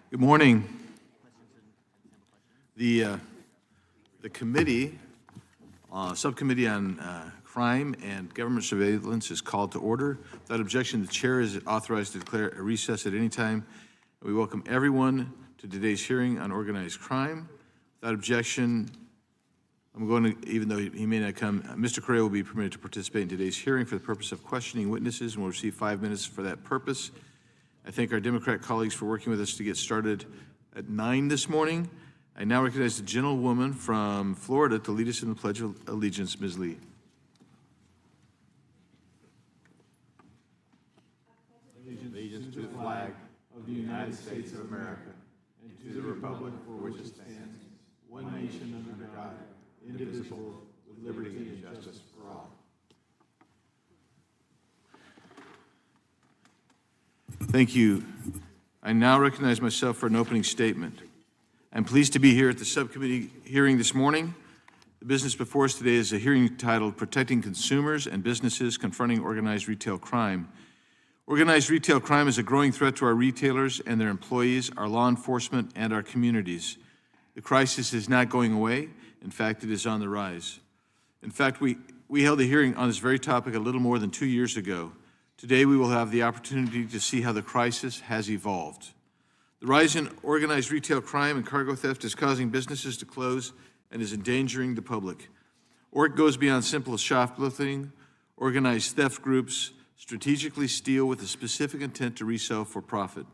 Good morning. The committee, subcommittee on crime and government surveillance is called to order. Without objection, the chair is authorized to declare a recess at any time. We welcome everyone to today's hearing on organized crime. Without objection, I'm going to, even though he may not come, Mr. Correa will be permitted to participate in today's hearing for the purpose of questioning witnesses and will receive 5 minutes for that purpose. I thank our Democrat colleagues for working with us to get started at 9 this morning. I now recognize the gentlewoman from Florida to lead us in the Pledge of Allegiance, Ms. Lee. Allegiance to the flag of the United States of America and to the republic for which it stands, one nation under God, indivisible, with liberty and justice for all. Thank you. I now recognize myself for an opening statement. I'm pleased to be here at the subcommittee hearing this morning. The business before us today is a hearing titled Protecting Consumers and Businesses Confronting Organized Retail Crime. Organized retail crime is a growing threat to our retailers and their employees, our law enforcement, and our communities. The crisis is not going away. In fact, it is on the rise. In fact, we held a hearing on this very topic a little more than 2 years ago. Today, we will have the opportunity to see how the crisis has evolved. The rise in organized retail crime and cargo theft is causing businesses to close and is endangering the public. Or it goes beyond simple shoplifting. Organized theft groups strategically steal with a specific intent to resell for profit.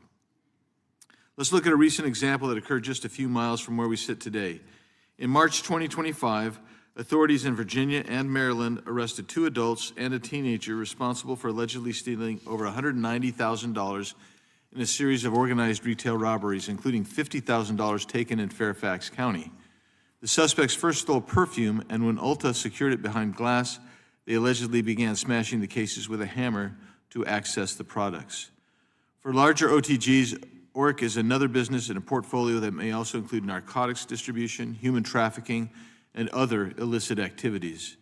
Let's look at a recent example that occurred just a few miles from where we sit today. In March 2025, authorities in Virginia and Maryland arrested 2 adults and a teenager responsible for allegedly stealing over $190,000 in a series of organized retail robberies, including $50,000 taken in Fairfax County. The suspects first stole perfume, and when Ulta secured it behind glass, they allegedly began smashing the cases with a hammer to access the products. For larger OTGs, ORC is another business in a portfolio that may also include narcotics distribution, human trafficking, and other illicit activities.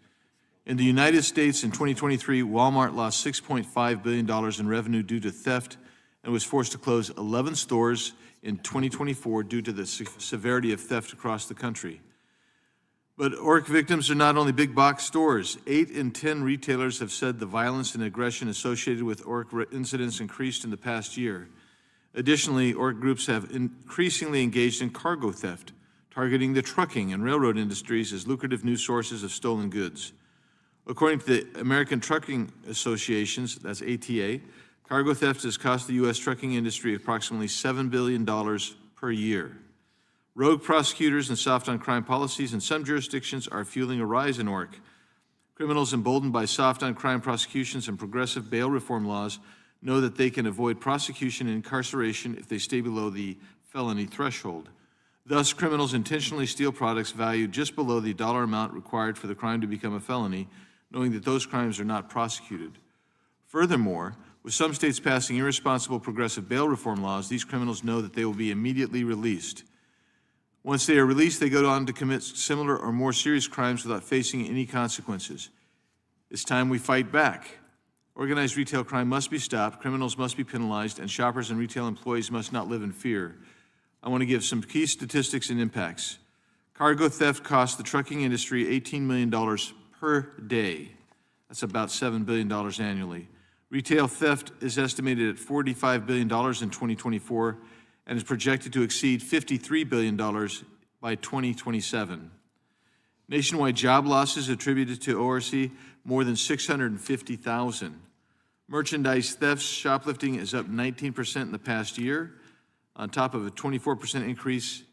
In the United States in 2023, Walmart lost $6.5 billion in revenue due to theft and was forced to close 11 stores in 2024 due to the severity of theft across the country. But ORC victims are not only big box stores. 8 in 10 retailers have said the violence and aggression associated with ORC incidents increased in the past year. Additionally, ORC groups have increasingly engaged in cargo theft, targeting the trucking and railroad industries as lucrative new sources of stolen goods. According to the American Trucking Associations, that's ATA, cargo theft has cost the U.S. trucking industry approximately $7 billion per year. Rogue prosecutors and soft-on-crime policies in some jurisdictions are fueling a rise in ORC. Criminals emboldened by soft-on-crime prosecutions and progressive bail reform laws know that they can avoid prosecution and incarceration if they stay below the felony threshold. Thus, criminals intentionally steal products valued just below the dollar amount required for the crime to become a felony, knowing that those crimes are not prosecuted. Furthermore, with some states passing irresponsible progressive bail reform laws, these criminals know that they will be immediately released. Once they are released, they go on to commit similar or more serious crimes without facing any consequences. It's time we fight back. Organized retail crime must be stopped, criminals must be penalized, and shoppers and retail employees must not live in fear. I want to give some key statistics and impacts. Cargo theft costs the trucking industry $18 million per day. That's about $7 billion annually. Retail theft is estimated at $45 billion in 2024 and is projected to exceed $53 billion by 2027. Nationwide job losses attributed to ORC, more than 650,000. Merchandise thefts, shoplifting is up 19% in the past year, on top of a 24% increase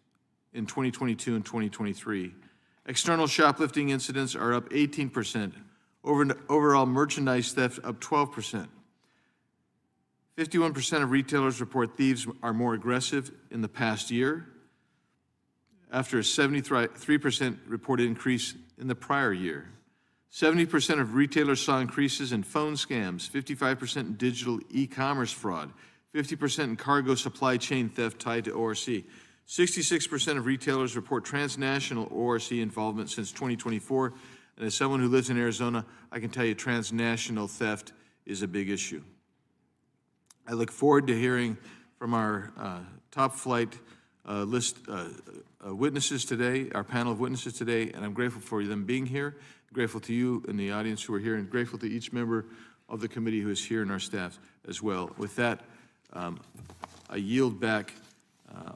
in 2022 and 2023. External shoplifting incidents are up 18%. Overall merchandise theft up 12%. 51% of retailers report thieves are more aggressive in the past year, after a 73% reported increase in the prior year. 70% of retailers saw increases in phone scams, 55% in digital e-commerce fraud, 50% in cargo supply chain theft tied to ORC. 66% of retailers report transnational ORC involvement since 2024. And as someone who lives in Arizona, I can tell you transnational theft is a big issue. I look forward to hearing from our top flight list witnesses today, our panel of witnesses today, and I'm grateful for them being here, grateful to you in the audience who are here, and grateful to each member of the committee who is here and our staff as well. With that, I yield back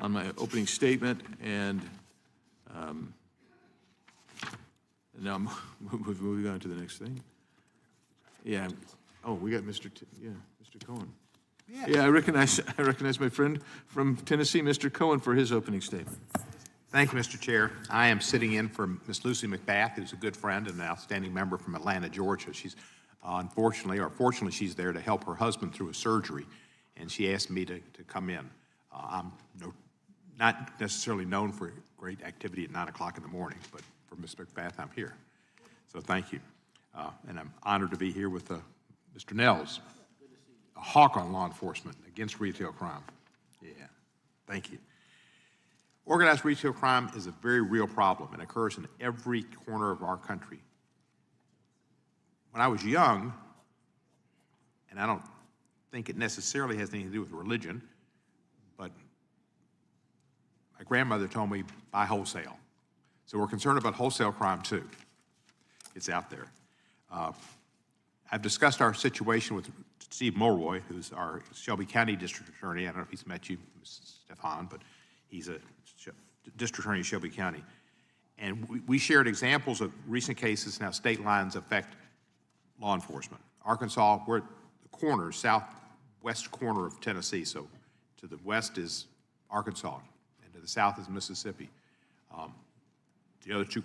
on my opening statement, and now I'm moving on to the next thing. Yeah. Oh, we got Mr. Cohen. Yeah, I recognize my friend from Tennessee, Mr. Cohen, for his opening statement. Thank you, Mr. Chair. I am sitting in for Ms. Lucy McBath, who's a good friend and an outstanding member from Atlanta, Georgia. She's unfortunately, or fortunately, she's there to help her husband through a surgery, and she asked me to come in. I'm not necessarily known for great activity at 9 o'clock in the morning, but for Ms. McBath, I'm here. So thank you. And I'm honored to be here with Mr. Nels, a hawk on law enforcement against retail crime. Yeah, thank you. Organized retail crime is a very real problem and occurs in every corner of our country. When I was young, and I don't think it necessarily has anything to do with religion, but my grandmother told me buy wholesale. So we're concerned about wholesale crime too. It's out there. I've discussed our situation with Steve Mulroy, who's our Shelby County District Attorney. I don't know if he's met you, Ms. Stefan, but he's a District Attorney of Shelby County. And we shared examples of recent cases and how state lines affect law enforcement. Arkansas, we're at the corner, southwest corner of Tennessee. So to the west is Arkansas, and to the south is Mississippi. The other two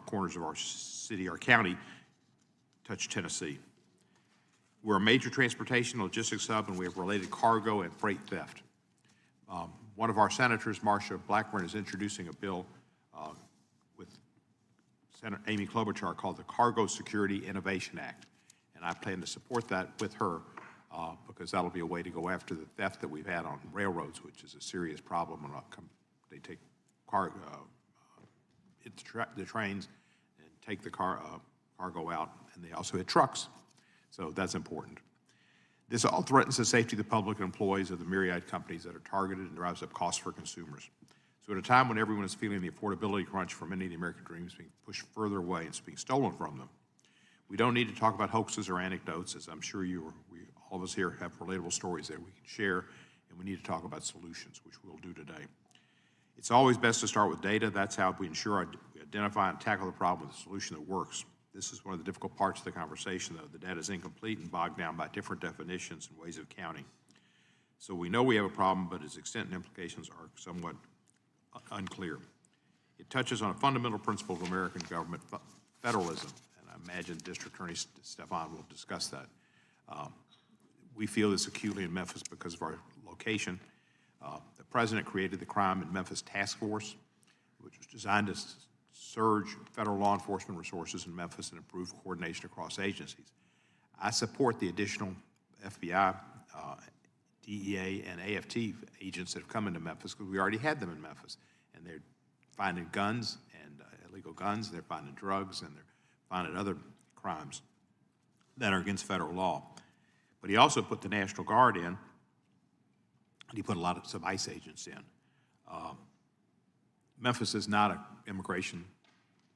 corners of our city, our county, touch Tennessee. We're a major transportation logistics hub, and we have related cargo and freight theft. One of our senators, Marsha Blackburn, is introducing a bill with Senator Amy Klobuchar called the Cargo Security Innovation Act. And I plan to support that with her because that'll be a way to go after the theft that we've had on railroads, which is a serious problem. They take hit the trains and take the cargo out, and they also hit trucks. So that's important. This all threatens the safety of the public and employees of the myriad companies that are targeted and drives up costs for consumers. So at a time when everyone is feeling the affordability crunch for many of the American dreams being pushed further away and being stolen from them, we don't need to talk about hoaxes or anecdotes, as I'm sure all of us here have relatable stories that we can share, and we need to talk about solutions, which we'll do today. It's always best to start with data. That's how we ensure we identify and tackle the problem with a solution that works. This is one of the difficult parts of the conversation, though. The data is incomplete and bogged down by different definitions and ways of counting. So we know we have a problem, but its extent and implications are somewhat unclear. It touches on a fundamental principle of American government, federalism, and I imagine District Attorney Stefan will discuss that. We feel this acutely in Memphis because of our location. The President created the Crime in Memphis Task Force, which was designed to surge federal law enforcement resources in Memphis and improve coordination across agencies. I support the additional FBI, DEA, and AFT agents that have come into Memphis because we already had them in Memphis. And they're finding guns and illegal guns, they're finding drugs, and they're finding other crimes that are against federal law. But he also put the National Guard in, and he put some ICE agents in. Memphis is not an immigration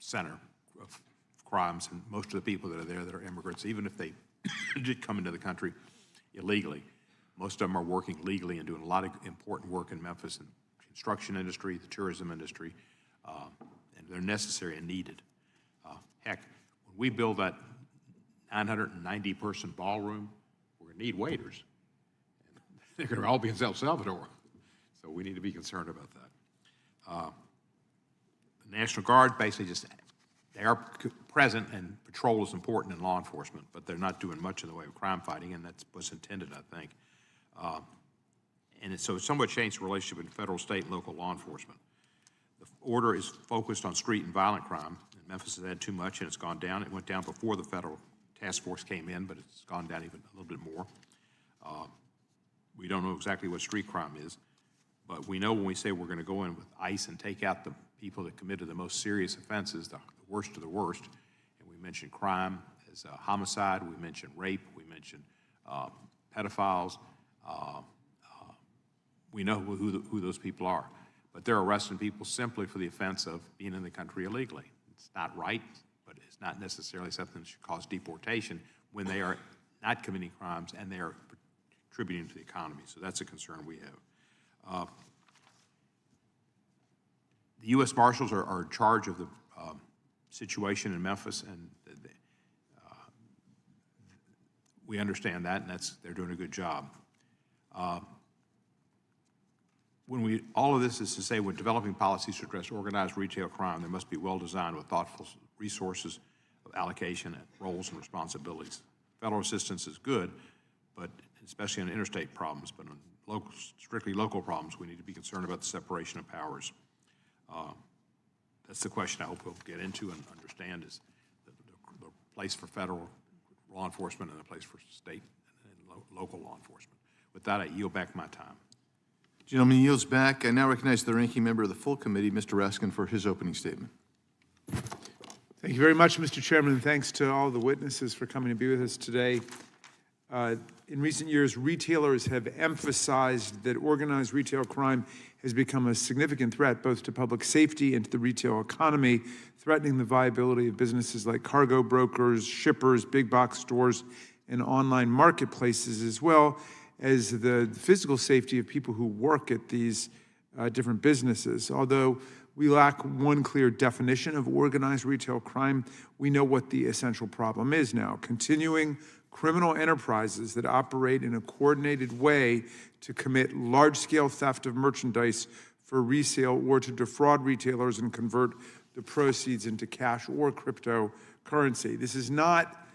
center of crimes, and most of the people that are there that are immigrants, even if they did come into the country illegally, most of them are working legally and doing a lot of important work in Memphis in the construction industry, the tourism industry, and they're necessary and needed. Heck, when we build that 990-person ballroom, we're going to need waiters. They're going to all be in El Salvador, so we need to be concerned about that. The National Guard basically they are present, and patrol is important in law enforcement, but they're not doing much in the way of crime fighting, and that's what's intended, I think. So it's somewhat changed the relationship in federal, state, and local law enforcement. The order is focused on street and violent crime. And Memphis has had too much, and it's gone down. It went down before the federal task force came in, but it's gone down even a little bit more. We don't know exactly what street crime is, but we know when we say we're going to go in with ICE and take out the people that committed the most serious offenses, the worst of the worst, and we mentioned crime as homicide, we mentioned rape, we mentioned pedophiles, we know who those people are. But they're arresting people simply for the offense of being in the country illegally. It's not right, but it's not necessarily something that should cause deportation when they are not committing crimes and they are contributing to the economy. So that's a concern we have. The U.S. Marshals are in charge of the situation in Memphis, and we understand that, and they're doing a good job. All of this is to say, when developing policies to address organized retail crime, they must be well-designed with thoughtful resources of allocation and roles and responsibilities. Federal assistance is good, but especially on interstate problems, but on strictly local problems, we need to be concerned about the separation of powers. That's the question I hope we'll get into and understand, is the place for federal law enforcement and the place for state and local law enforcement. With that, I yield back my time. Gentleman yields back. I now recognize the ranking member of the full committee, Mr. Raskin, for his opening statement. Thank you very much, Mr. Chairman, and thanks to all the witnesses for coming to be with us today. In recent years, retailers have emphasized that organized retail crime has become a significant threat both to public safety and to the retail economy, threatening the viability of businesses like cargo brokers, shippers, big box stores, and online marketplaces, as well as the physical safety of people who work at these different businesses. Although we lack one clear definition of organized retail crime, we know what the essential problem is now: continuing criminal enterprises that operate in a coordinated way to commit large-scale theft of merchandise for resale or to defraud retailers and convert the proceeds into cash or cryptocurrency. This is not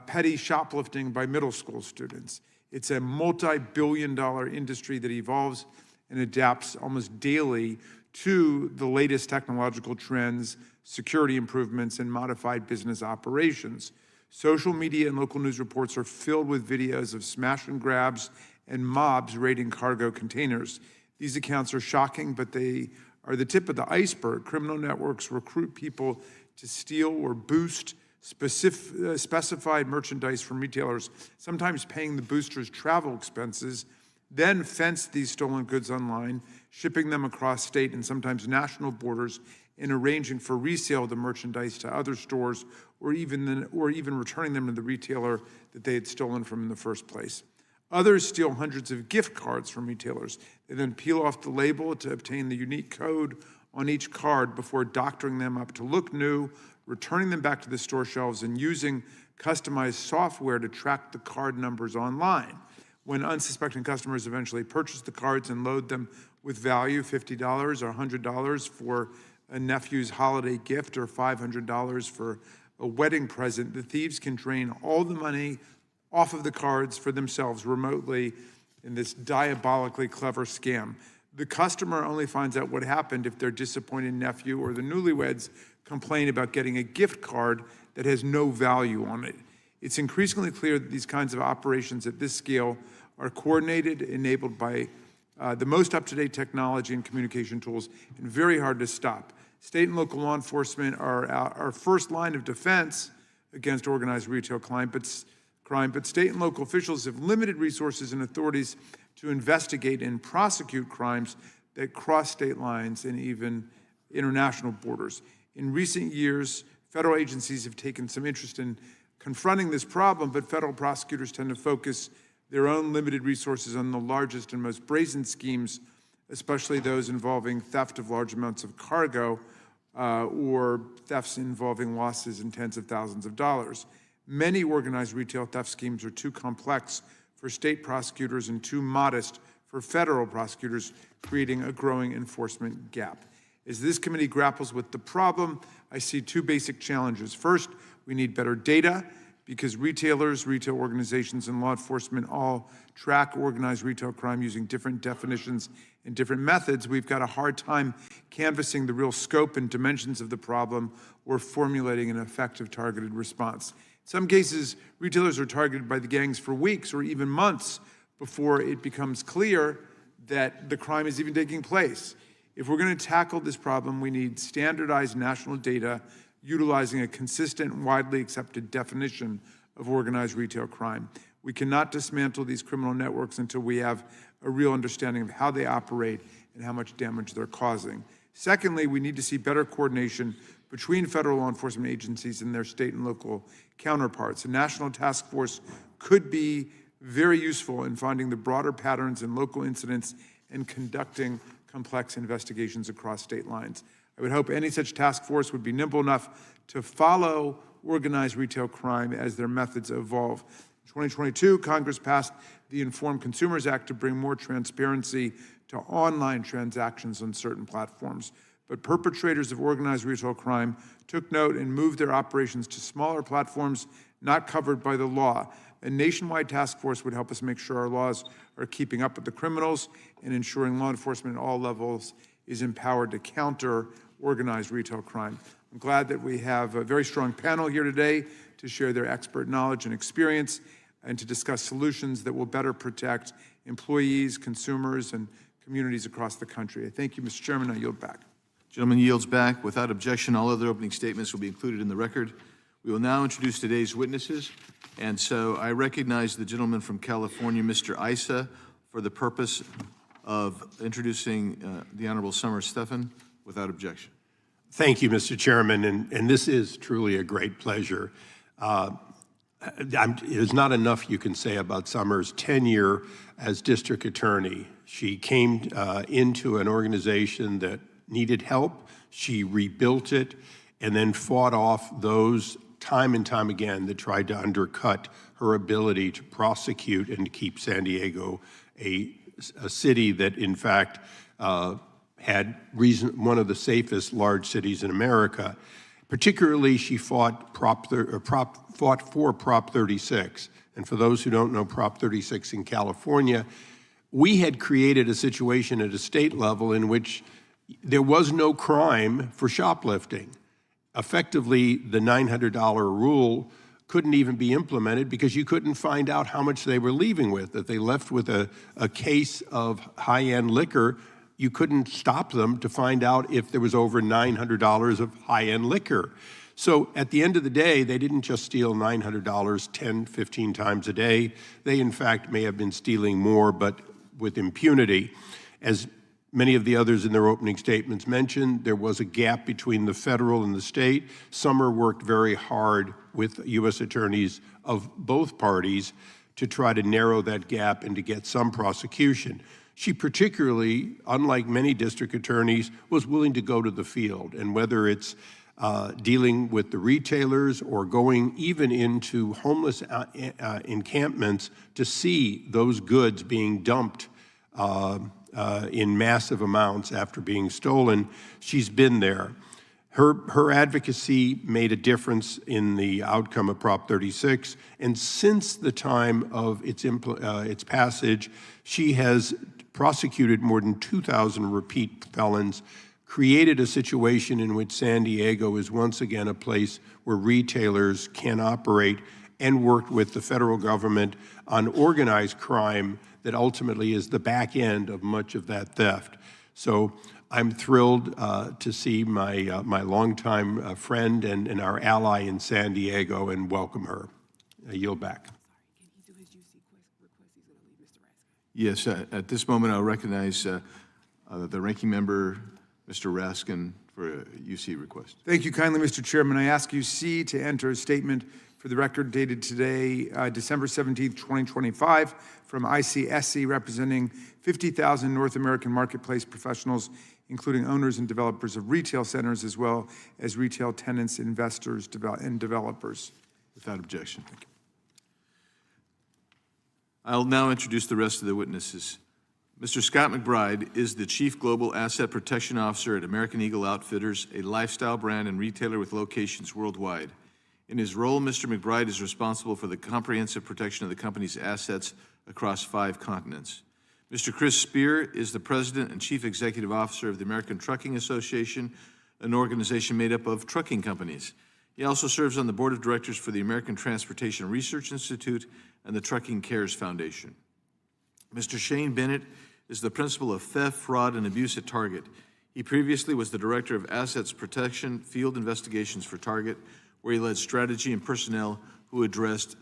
petty shoplifting by middle school students. It's a multi-billion-dollar industry that evolves and adapts almost daily to the latest technological trends, security improvements, and modified business operations. Social media and local news reports are filled with videos of smash and grabs and mobs raiding cargo containers. These accounts are shocking, but they are the tip of the iceberg. Criminal networks recruit people to steal or boost specified merchandise from retailers, sometimes paying the boosters travel expenses, then fence these stolen goods online, shipping them across state and sometimes national borders, and arranging for resale of the merchandise to other stores, or even returning them to the retailer that they had stolen from in the first place. Others steal hundreds of gift cards from retailers. They then peel off the label to obtain the unique code on each card before doctoring them up to look new, returning them back to the store shelves, and using customized software to track the card numbers online. When unsuspecting customers eventually purchase the cards and load them with value, $50 or $100 for a nephew's holiday gift or $500 for a wedding present, the thieves can drain all the money off of the cards for themselves remotely in this diabolically clever scam. The customer only finds out what happened if their disappointed nephew or the newlyweds complain about getting a gift card that has no value on it. It's increasingly clear that these kinds of operations at this scale are coordinated, enabled by the most up-to-date technology and communication tools, and very hard to stop. State and local law enforcement are our first line of defense against organized retail crime, but state and local officials have limited resources and authorities to investigate and prosecute crimes that cross state lines and even international borders. In recent years, federal agencies have taken some interest in confronting this problem, but federal prosecutors tend to focus their own limited resources on the largest and most brazen schemes, especially those involving theft of large amounts of cargo or thefts involving losses in tens of thousands of dollars. Many organized retail theft schemes are too complex for state prosecutors and too modest for federal prosecutors, creating a growing enforcement gap. As this committee grapples with the problem, I see two basic challenges. First, we need better data, because retailers, retail organizations, and law enforcement all track organized retail crime using different definitions and different methods. We've got a hard time canvassing the real scope and dimensions of the problem or formulating an effective targeted response. In some cases, retailers are targeted by the gangs for weeks or even months before it becomes clear that the crime is even taking place. If we're going to tackle this problem, we need standardized national data utilizing a consistent, widely accepted definition of organized retail crime. We cannot dismantle these criminal networks until we have a real understanding of how they operate and how much damage they're causing. Secondly, we need to see better coordination between federal law enforcement agencies and their state and local counterparts. A national task force could be very useful in finding the broader patterns in local incidents and conducting complex investigations across state lines. I would hope any such task force would be nimble enough to follow organized retail crime as their methods evolve. In 2022, Congress passed the Informed Consumers Act to bring more transparency to online transactions on certain platforms. But perpetrators of organized retail crime took note and moved their operations to smaller platforms not covered by the law. A nationwide task force would help us make sure our laws are keeping up with the criminals and ensuring law enforcement at all levels is empowered to counter organized retail crime. I'm glad that we have a very strong panel here today to share their expert knowledge and experience and to discuss solutions that will better protect employees, consumers, and communities across the country. I thank you, Mr. Chairman. I yield back. Gentleman yields back. Without objection, all other opening statements will be included in the record. We will now introduce today's witnesses. And so I recognize the gentleman from California, Mr. Issa, for the purpose of introducing the Honorable Summer Stephan without objection. Thank you, Mr. Chairman, and this is truly a great pleasure. There's not enough you can say about Summer's tenure as district attorney. She came into an organization that needed help. She rebuilt it and then fought off those time and time again that tried to undercut her ability to prosecute and to keep San Diego a city that, in fact, had one of the safest large cities in America. Particularly, she fought for Prop 36. And for those who don't know Prop 36 in California, we had created a situation at a state level in which there was no crime for shoplifting. Effectively, the $900 rule couldn't even be implemented because you couldn't find out how much they were leaving with. If they left with a case of high-end liquor, you couldn't stop them to find out if there was over $900 of high-end liquor. So at the end of the day, they didn't just steal $900 10, 15 times a day. They, in fact, may have been stealing more, but with impunity. As many of the others in their opening statements mentioned, there was a gap between the federal and the state. Summer worked very hard with U.S. attorneys of both parties to try to narrow that gap and to get some prosecution. She particularly, unlike many district attorneys, was willing to go to the field. And whether it's dealing with the retailers or going even into homeless encampments to see those goods being dumped in massive amounts after being stolen, she's been there. Her advocacy made a difference in the outcome of Prop 36, and since the time of its passage, she has prosecuted more than 2,000 repeat felons, created a situation in which San Diego is once again a place where retailers can operate, and worked with the federal government on organized crime that ultimately is the back end of much of that theft. So I'm thrilled to see my longtime friend and our ally in San Diego and welcome her. I yield back. Yes, at this moment, I'll recognize the ranking member, Mr. Raskin, for a UC request. Thank you kindly, Mr. Chairman. I ask UC to enter a statement for the record dated today, December 17th, 2025, from ICSC, representing 50,000 North American marketplace professionals, including owners and developers of retail centers, as well as retail tenants, investors, and developers. Without objection. Thank you. I'll now introduce the rest of the witnesses. Mr. Scott McBride is the Chief Global Asset Protection Officer at American Eagle Outfitters, a lifestyle brand and retailer with locations worldwide. In his role, Mr. McBride is responsible for the comprehensive protection of the company's assets across 5 continents. Mr. Chris Spear is the President and Chief Executive Officer of the American Trucking Association, an organization made up of trucking companies. He also serves on the Board of Directors for the American Transportation Research Institute and the Trucking Cares Foundation. Mr. Shane Bennett is the Principal of Theft, Fraud, and Abuse at Target. He previously was the Director of Assets Protection Field Investigations for Target, where he led strategy and personnel who addressed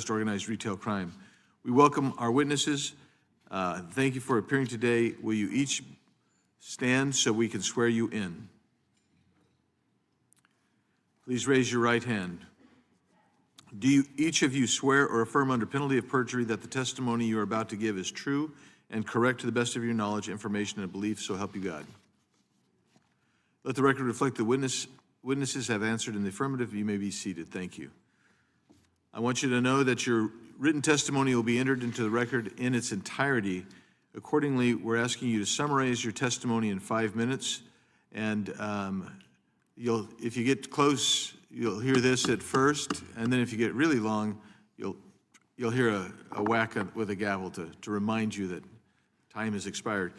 organized retail crime. We welcome our witnesses. Thank you for appearing today. Will you each stand so we can swear you in? Please raise your right hand. Do each of you swear or affirm under penalty of perjury that the testimony you are about to give is true and correct to the best of your knowledge, information, and belief, so help you God? Let the record reflect the witnesses have answered in the affirmative. You may be seated. Thank you. I want you to know that your written testimony will be entered into the record in its entirety. Accordingly, we're asking you to summarize your testimony in 5 minutes, and if you get close, you'll hear this at first, and then if you get really long, you'll hear a whack with a gavel to remind you that time has expired.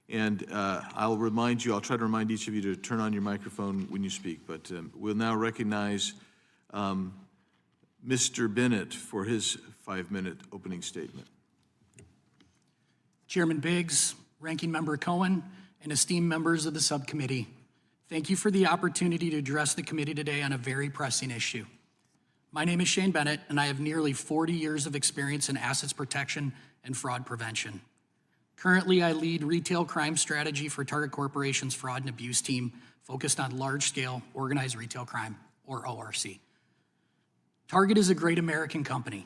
And I'll try to remind each of you to turn on your microphone when you speak, but we'll now recognize Mr. Bennett for his 5-minute opening statement. Chairman Biggs, Ranking Member Cohen, and esteemed members of the subcommittee, thank you for the opportunity to address the committee today on a very pressing issue. My name is Shane Bennett, and I have nearly 40 years of experience in assets protection and fraud prevention. Currently, I lead retail crime strategy for Target Corporation's fraud and abuse team focused on large-scale organized retail crime, or ORC. Target is a great American company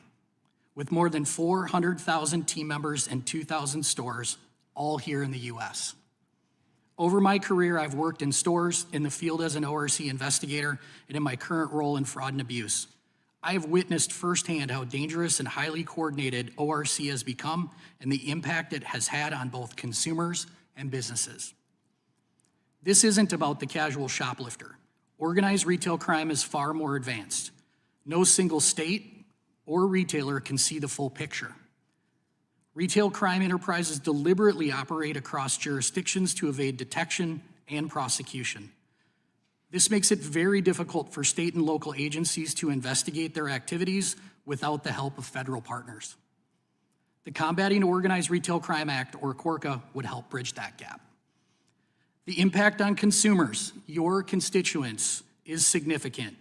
with more than 400,000 team members and 2,000 stores, all here in the U.S. Over my career, I've worked in stores, in the field as an ORC investigator, and in my current role in fraud and abuse. I have witnessed firsthand how dangerous and highly coordinated ORC has become and the impact it has had on both consumers and businesses. This isn't about the casual shoplifter. Organized retail crime is far more advanced. No single state or retailer can see the full picture. Retail crime enterprises deliberately operate across jurisdictions to evade detection and prosecution. This makes it very difficult for state and local agencies to investigate their activities without the help of federal partners. The Combating Organized Retail Crime Act, or CORCA, would help bridge that gap. The impact on consumers, your constituents, is significant.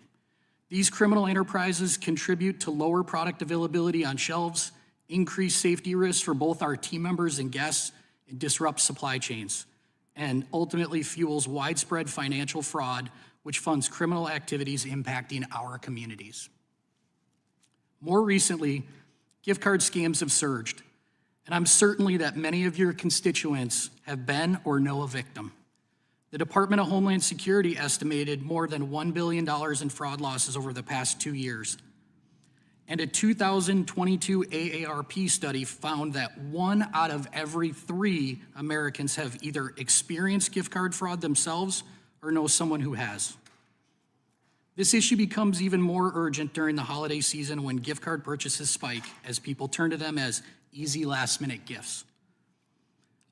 These criminal enterprises contribute to lower product availability on shelves, increase safety risks for both our team members and guests, and disrupt supply chains, and ultimately fuels widespread financial fraud, which funds criminal activities impacting our communities. More recently, gift card scams have surged, and I'm certain that many of your constituents have been or know a victim. The Department of Homeland Security estimated more than $1 billion in fraud losses over the past 2 years. And a 2022 AARP study found that 1 out of every 3 Americans have either experienced gift card fraud themselves or know someone who has. This issue becomes even more urgent during the holiday season when gift card purchases spike as people turn to them as easy last-minute gifts.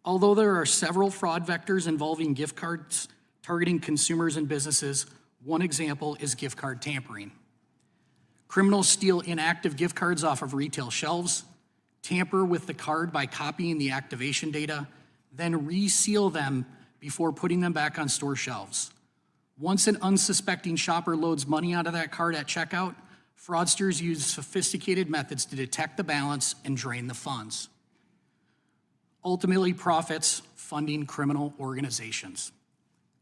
Although there are several fraud vectors involving gift cards targeting consumers and businesses, one example is gift card tampering. Criminals steal inactive gift cards off of retail shelves, tamper with the card by copying the activation data, then reseal them before putting them back on store shelves. Once an unsuspecting shopper loads money onto that card at checkout, fraudsters use sophisticated methods to detect the balance and drain the funds. Ultimately, profits funding criminal organizations.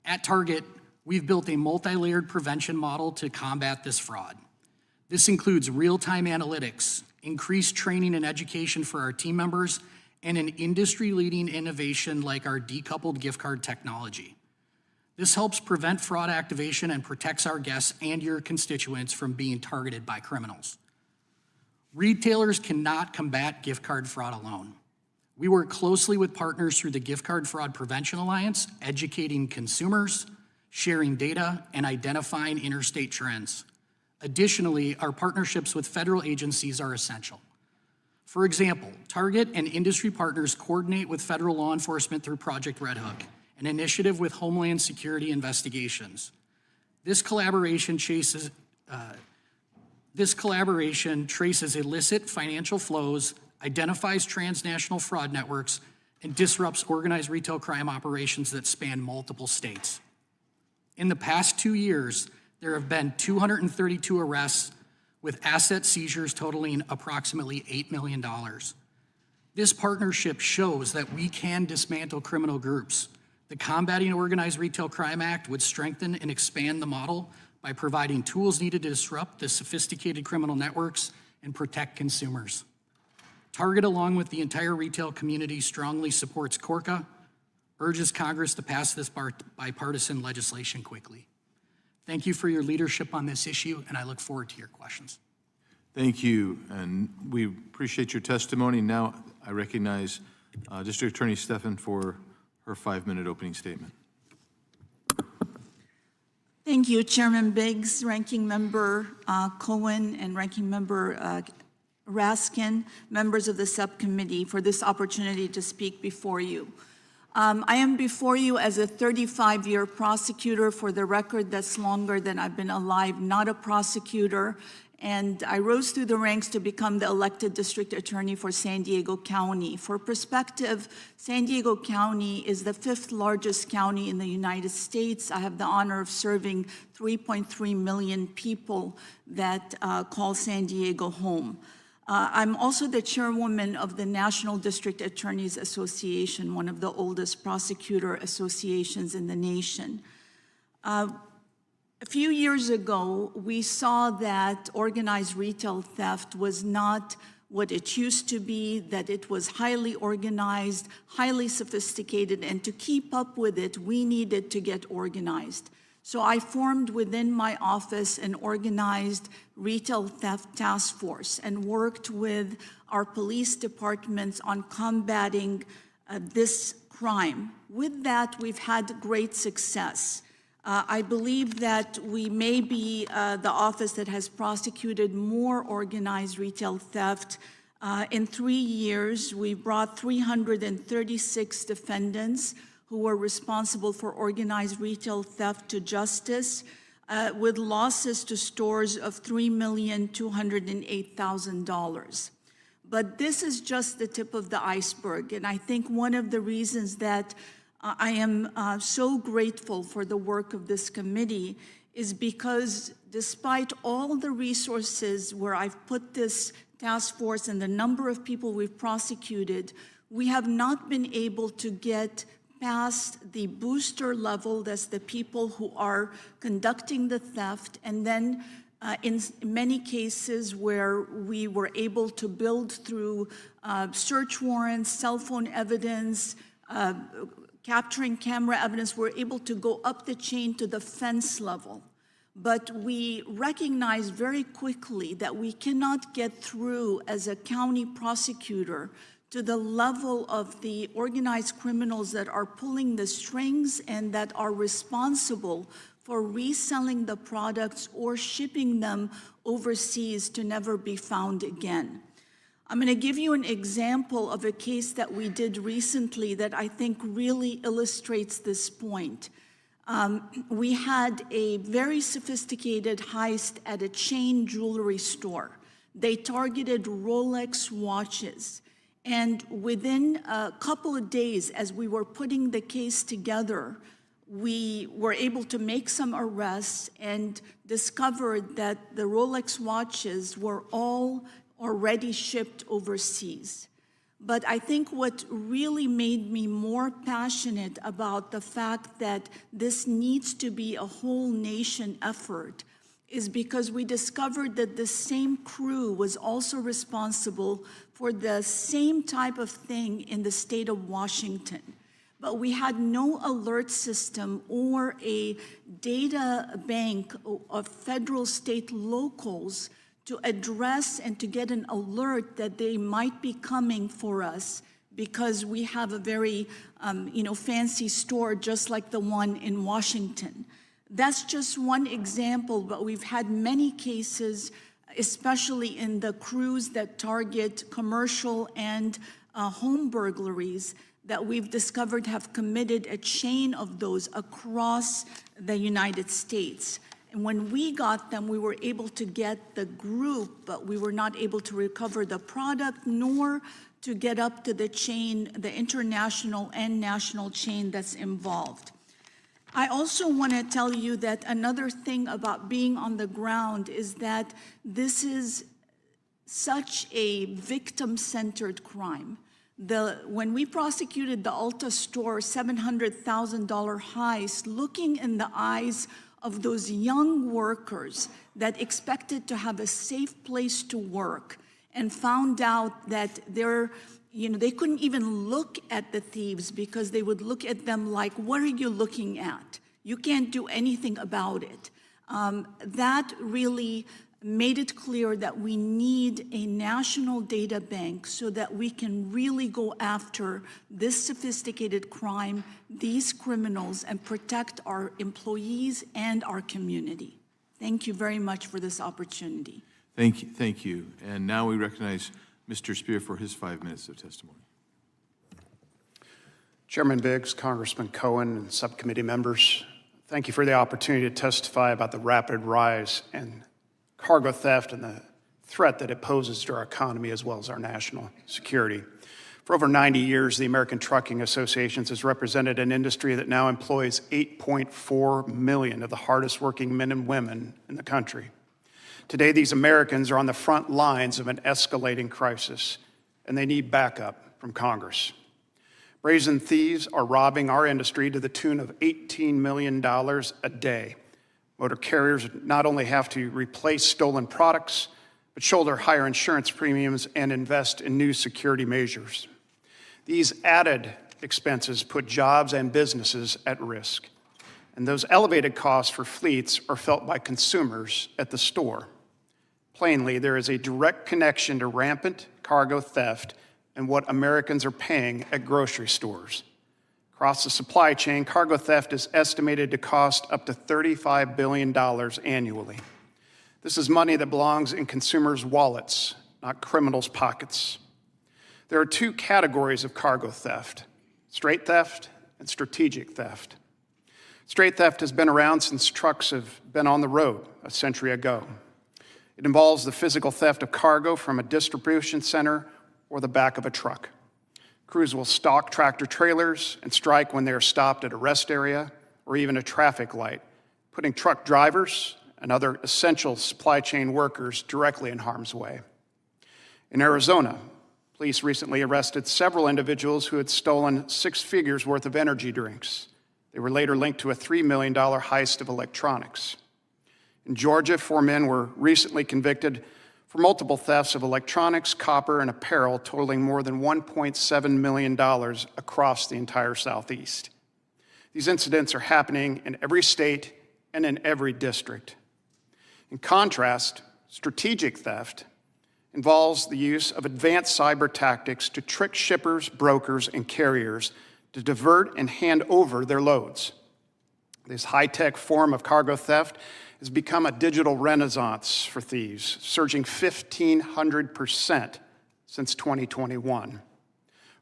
At Target, we've built a multi-layered prevention model to combat this fraud. This includes real-time analytics, increased training and education for our team members, and an industry-leading innovation like our decoupled gift card technology. This helps prevent fraud activation and protects our guests and your constituents from being targeted by criminals. Retailers cannot combat gift card fraud alone. We work closely with partners through the Gift Card Fraud Prevention Alliance, educating consumers, sharing data, and identifying interstate trends. Additionally, our partnerships with federal agencies are essential. For example, Target and industry partners coordinate with federal law enforcement through Project Red Hook, an initiative with Homeland Security investigations. This collaboration traces illicit financial flows, identifies transnational fraud networks, and disrupts organized retail crime operations that span multiple states. In the past 2 years, there have been 232 arrests with asset seizures totaling approximately $8 million. This partnership shows that we can dismantle criminal groups. The Combating Organized Retail Crime Act would strengthen and expand the model by providing tools needed to disrupt the sophisticated criminal networks and protect consumers. Target, along with the entire retail community, strongly supports CORCA, urges Congress to pass this bipartisan legislation quickly. Thank you for your leadership on this issue, and I look forward to your questions. Thank you, and we appreciate your testimony. Now I recognize District Attorney Stephan for her 5-minute opening statement. Thank you, Chairman Biggs, Ranking Member Cohen, and Ranking Member Raskin, members of the subcommittee, for this opportunity to speak before you. I am before you as a 35-year prosecutor. For the record, that's longer than I've been alive, not a prosecutor. And I rose through the ranks to become the elected district attorney for San Diego County. For perspective, San Diego County is the 5th largest county in the United States. I have the honor of serving 3.3 million people that call San Diego home. I'm also the chairwoman of the National District Attorneys Association, one of the oldest prosecutor associations in the nation. A few years ago, we saw that organized retail theft was not what it used to be, that it was highly organized, highly sophisticated, and to keep up with it, we needed to get organized. So I formed within my office an organized retail theft task force and worked with our police departments on combating this crime. With that, we've had great success. I believe that we may be the office that has prosecuted more organized retail theft. In 3 years, we brought 336 defendants who were responsible for organized retail theft to justice, with losses to stores of $3,208,000. But this is just the tip of the iceberg, and I think one of the reasons that I am so grateful for the work of this committee is because despite all the resources where I've put this task force and the number of people we've prosecuted, we have not been able to get past the booster level, that's the people who are conducting the theft, and then in many cases where we were able to build through search warrants, cell phone evidence, capturing camera evidence, we're able to go up the chain to the fence level. But we recognize very quickly that we cannot get through as a county prosecutor to the level of the organized criminals that are pulling the strings and that are responsible for reselling the products or shipping them overseas to never be found again. I'm going to give you an example of a case that we did recently that I think really illustrates this point. We had a very sophisticated heist at a chain jewelry store. They targeted Rolex watches. And within a couple of days, as we were putting the case together, we were able to make some arrests and discovered that the Rolex watches were all already shipped overseas. But I think what really made me more passionate about the fact that this needs to be a whole nation effort is because we discovered that the same crew was also responsible for the same type of thing in the state of Washington. But we had no alert system or a data bank of federal, state, locals to address and to get an alert that they might be coming for us because we have a very fancy store just like the one in Washington. That's just one example, but we've had many cases, especially in the crews that target commercial and home burglaries, that we've discovered have committed a chain of those across the United States. And when we got them, we were able to get the group, but we were not able to recover the product nor to get up to the chain, the international and national chain that's involved. I also want to tell you that another thing about being on the ground is that this is such a victim-centered crime. When we prosecuted the Ulta store $700,000 heist, looking in the eyes of those young workers that expected to have a safe place to work and found out that they couldn't even look at the thieves because they would look at them like, what are you looking at? You can't do anything about it. That really made it clear that we need a national data bank so that we can really go after this sophisticated crime, these criminals, and protect our employees and our community. Thank you very much for this opportunity. Thank you. And now we recognize Mr. Spear for his 5 minutes of testimony. Chairman Biggs, Congressman Cohen, and subcommittee members, thank you for the opportunity to testify about the rapid rise in cargo theft and the threat that it poses to our economy as well as our national security. For over 90 years, the American Trucking Association has represented an industry that now employs 8.4 million of the hardest working men and women in the country. Today, these Americans are on the front lines of an escalating crisis, and they need backup from Congress. Brazen thieves are robbing our industry to the tune of $18 million a day. Motor carriers not only have to replace stolen products, but shoulder higher insurance premiums and invest in new security measures. These added expenses put jobs and businesses at risk, and those elevated costs for fleets are felt by consumers at the store. Plainly, there is a direct connection to rampant cargo theft and what Americans are paying at grocery stores. Across the supply chain, cargo theft is estimated to cost up to $35 billion annually. This is money that belongs in consumers' wallets, not criminals' pockets. There are two categories of cargo theft: straight theft and strategic theft. Straight theft has been around since trucks have been on the road a century ago. It involves the physical theft of cargo from a distribution center or the back of a truck. Crews will stalk tractor trailers and strike when they are stopped at a rest area or even a traffic light, putting truck drivers and other essential supply chain workers directly in harm's way. In Arizona, police recently arrested several individuals who had stolen 6 figures worth of energy drinks. They were later linked to a $3 million heist of electronics. In Georgia, 4 men were recently convicted for multiple thefts of electronics, copper, and apparel totaling more than $1.7 million across the entire Southeast. These incidents are happening in every state and in every district. In contrast, strategic theft involves the use of advanced cyber tactics to trick shippers, brokers, and carriers to divert and hand over their loads. This high-tech form of cargo theft has become a digital renaissance for thieves, surging 1,500% since 2021.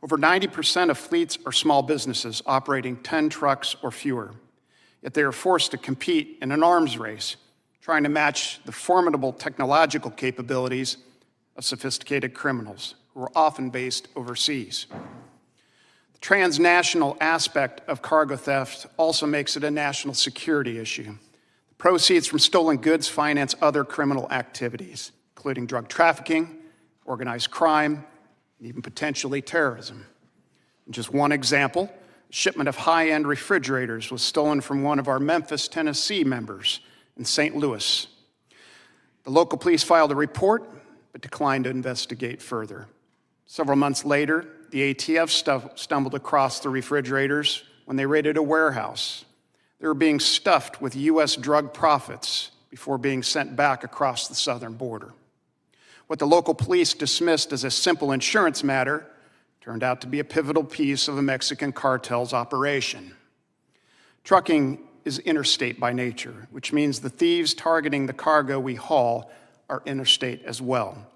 Over 90% of fleets are small businesses operating 10 trucks or fewer, yet they are forced to compete in an arms race, trying to match the formidable technological capabilities of sophisticated criminals who are often based overseas. The transnational aspect of cargo theft also makes it a national security issue. Proceeds from stolen goods finance other criminal activities, including drug trafficking, organized crime, and even potentially terrorism. In just one example, a shipment of high-end refrigerators was stolen from one of our Memphis, Tennessee members in St. Louis. The local police filed a report, but declined to investigate further. Several months later, the ATF stumbled across the refrigerators when they raided a warehouse. They were being stuffed with U.S. drug profits before being sent back across the southern border. What the local police dismissed as a simple insurance matter turned out to be a pivotal piece of a Mexican cartel's operation. Trucking is interstate by nature, which means the thieves targeting the cargo we haul are interstate as well.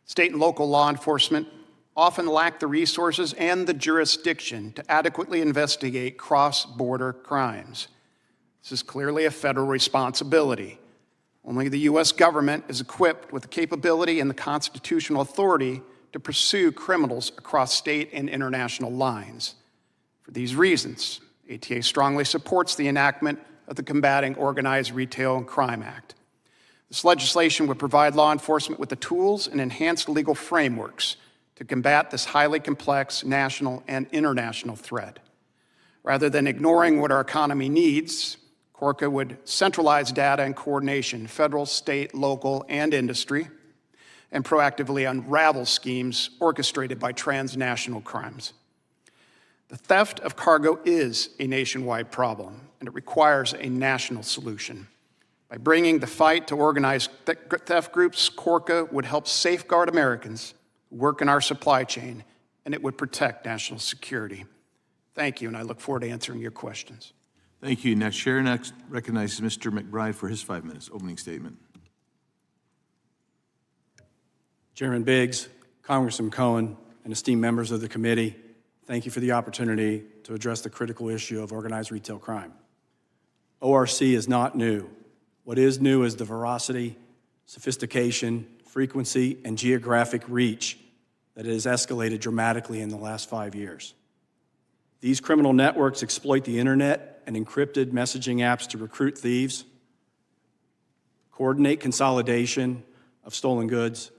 State and local law enforcement often lack the resources and the jurisdiction to adequately investigate cross-border crimes. This is clearly a federal responsibility. Only the U.S. government is equipped with the capability and the constitutional authority to pursue criminals across state and international lines. For these reasons, ATA strongly supports the enactment of the Combating Organized Retail and Crime Act. This legislation would provide law enforcement with the tools and enhanced legal frameworks to combat this highly complex national and international threat. Rather than ignoring what our economy needs, CORCA would centralize data and coordination, federal, state, local, and industry, and proactively unravel schemes orchestrated by transnational crimes. The theft of cargo is a nationwide problem, and it requires a national solution. By bringing the fight to organized theft groups, CORCA would help safeguard Americans who work in our supply chain, and it would protect national security. Thank you, and I look forward to answering your questions. Thank you. Next, Chair next recognizes Mr. McBride for his 5 minutes opening statement. Chairman Biggs, Congressman Cohen, and esteemed members of the committee, thank you for the opportunity to address the critical issue of organized retail crime. ORC is not new. What is new is the veracity, sophistication, frequency, and geographic reach that has escalated dramatically in the last 5 years. These criminal networks exploit the internet and encrypted messaging apps to recruit thieves, coordinate consolidation of stolen goods,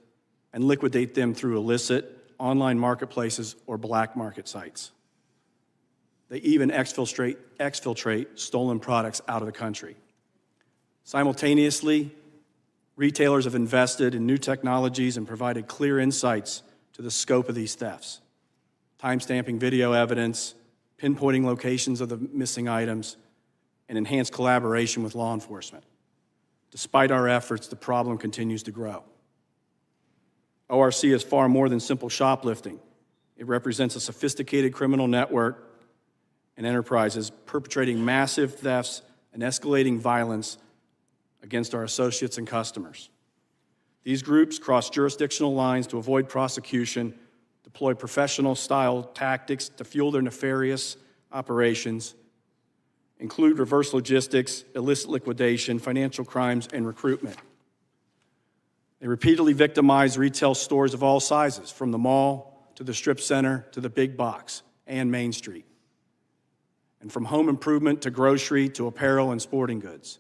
and liquidate them through illicit online marketplaces or black market sites. They even exfiltrate stolen products out of the country. Simultaneously, retailers have invested in new technologies and provided clear insights to the scope of these thefts, timestamping video evidence, pinpointing locations of the missing items, and enhanced collaboration with law enforcement. Despite our efforts, the problem continues to grow. ORC is far more than simple shoplifting. It represents a sophisticated criminal network and enterprises perpetrating massive thefts and escalating violence against our associates and customers. These groups cross jurisdictional lines to avoid prosecution, deploy professional-style tactics to fuel their nefarious operations, include reverse logistics, illicit liquidation, financial crimes, and recruitment. They repeatedly victimize retail stores of all sizes, from the mall to the strip center to the big box and Main Street, and from home improvement to grocery to apparel and sporting goods.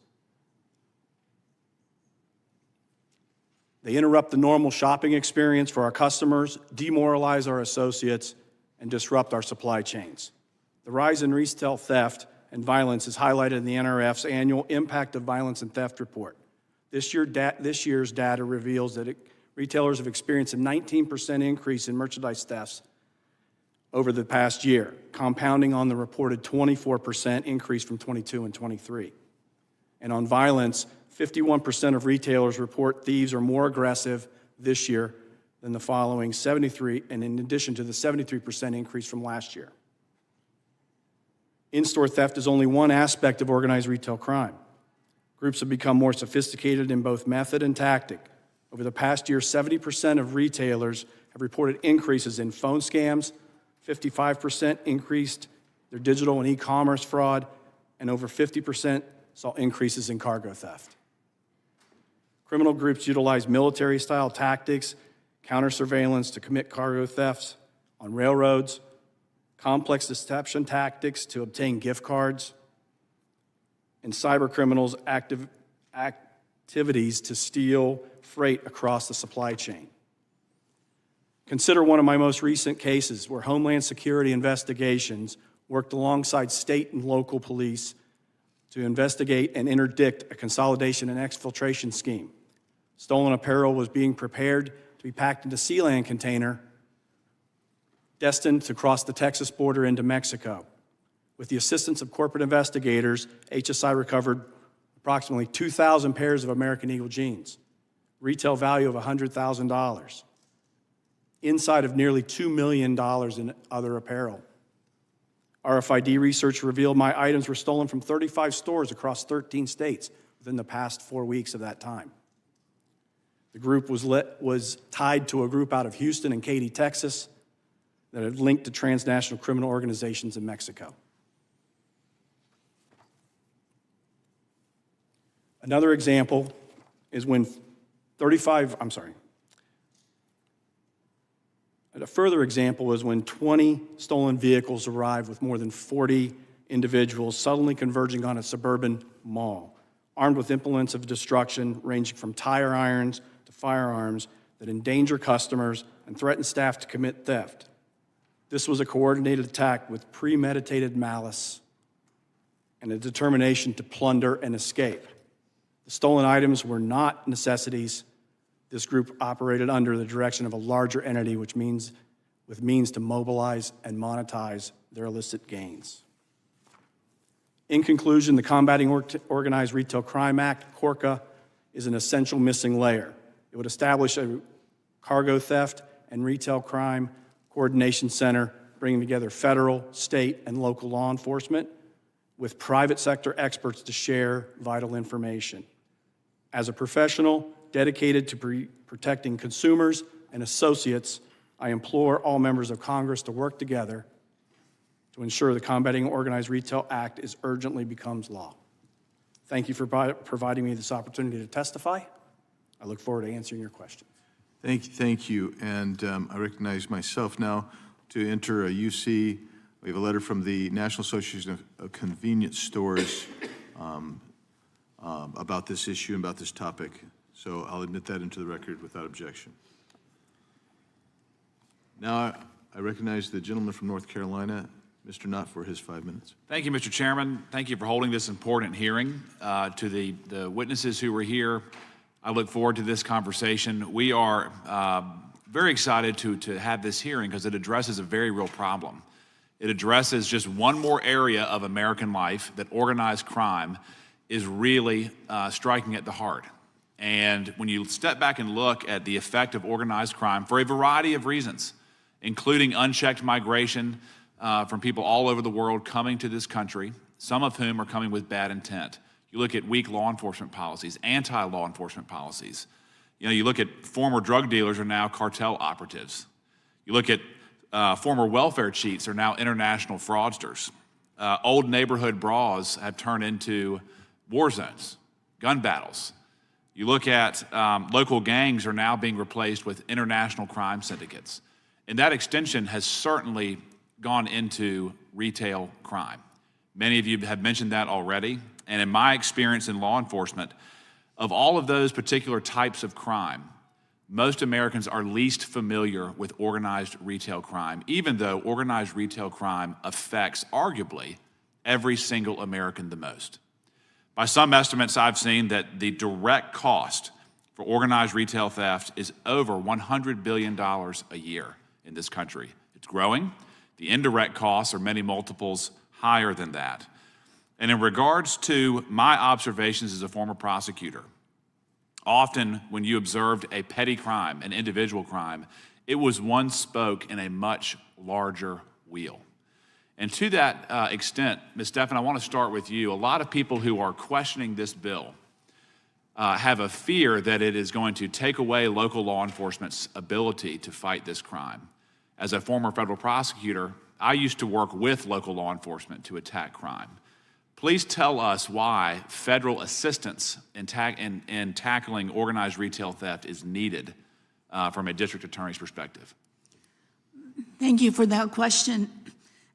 They interrupt the normal shopping experience for our customers, demoralize our associates, and disrupt our supply chains. The rise in retail theft and violence is highlighted in the NRF's annual Impact of Violence and Theft report. This year's data reveals that retailers have experienced a 19% increase in merchandise thefts over the past year, compounding on the reported 24% increase from 22 and 23. And on violence, 51% of retailers report thieves are more aggressive this year than the following 73, and in addition to the 73% increase from last year. In-store theft is only one aspect of organized retail crime. Groups have become more sophisticated in both method and tactic. Over the past year, 70% of retailers have reported increases in phone scams, 55% increased their digital and e-commerce fraud, and over 50% saw increases in cargo theft. Criminal groups utilize military-style tactics, counter-surveillance to commit cargo thefts on railroads, complex deception tactics to obtain gift cards, and cyber criminals' activities to steal freight across the supply chain. Consider one of my most recent cases where Homeland Security investigations worked alongside state and local police to investigate and interdict a consolidation and exfiltration scheme. Stolen apparel was being prepared to be packed into Sealand container destined to cross the Texas border into Mexico. With the assistance of corporate investigators, HSI recovered approximately 2,000 pairs of American Eagle jeans, retail value of $100,000, inside of nearly $2 million in other apparel. RFID research revealed my items were stolen from 35 stores across 13 states within the past 4 weeks of that time. The group was tied to a group out of Houston and Katy, Texas, that had linked to transnational criminal organizations in Mexico. Another example is when a further example is when 20 stolen vehicles arrived with more than 40 individuals suddenly converging on a suburban mall. Armed with implements of destruction ranging from tire irons to firearms, that endanger customers and threaten staff to commit theft. This was a coordinated attack with premeditated malice and a determination to plunder and escape. The stolen items were not necessities. This group operated under the direction of a larger entity, with means to mobilize and monetize their illicit gains. In conclusion, the Combating Organized Retail Crime Act, CORCA, is an essential missing layer. It would establish a cargo theft and retail crime coordination center, bringing together federal, state, and local law enforcement with private sector experts to share vital information. As a professional dedicated to protecting consumers and associates, I implore all members of Congress to work together to ensure the Combating Organized Retail Act urgently becomes law. Thank you for providing me this opportunity to testify. I look forward to answering your questions. Thank you. And I recognize myself now to enter a UC. We have a letter from the National Association of Convenience Stores about this issue and about this topic. So I'll admit that into the record without objection. Now I recognize the gentleman from North Carolina, Mr. Knott, for his 5 minutes. Thank you, Mr. Chairman. Thank you for holding this important hearing. To the witnesses who were here, I look forward to this conversation. We are very excited to have this hearing because it addresses a very real problem. It addresses just one more area of American life that organized crime is really striking at the heart. And when you step back and look at the effect of organized crime for a variety of reasons, including unchecked migration from people all over the world coming to this country, some of whom are coming with bad intent. You look at weak law enforcement policies, anti-law enforcement policies. You look at former drug dealers are now cartel operatives. You look at former welfare cheats are now international fraudsters. Old neighborhood brawls have turned into war zones, gun battles. You look at local gangs are now being replaced with international crime syndicates. And that extension has certainly gone into retail crime. Many of you have mentioned that already. And in my experience in law enforcement, of all of those particular types of crime, most Americans are least familiar with organized retail crime, even though organized retail crime affects, arguably, every single American the most. By some estimates I've seen that the direct cost for organized retail theft is over $100 billion a year in this country. It's growing. The indirect costs are many multiples higher than that. And in regards to my observations as a former prosecutor, often when you observed a petty crime, an individual crime, it was one spoke in a much larger wheel. And to that extent, Ms. Steffen, I want to start with you. A lot of people who are questioning this bill have a fear that it is going to take away local law enforcement's ability to fight this crime. As a former federal prosecutor, I used to work with local law enforcement to attack crime. Please tell us why federal assistance in tackling organized retail theft is needed from a district attorney's perspective. Thank you for that question.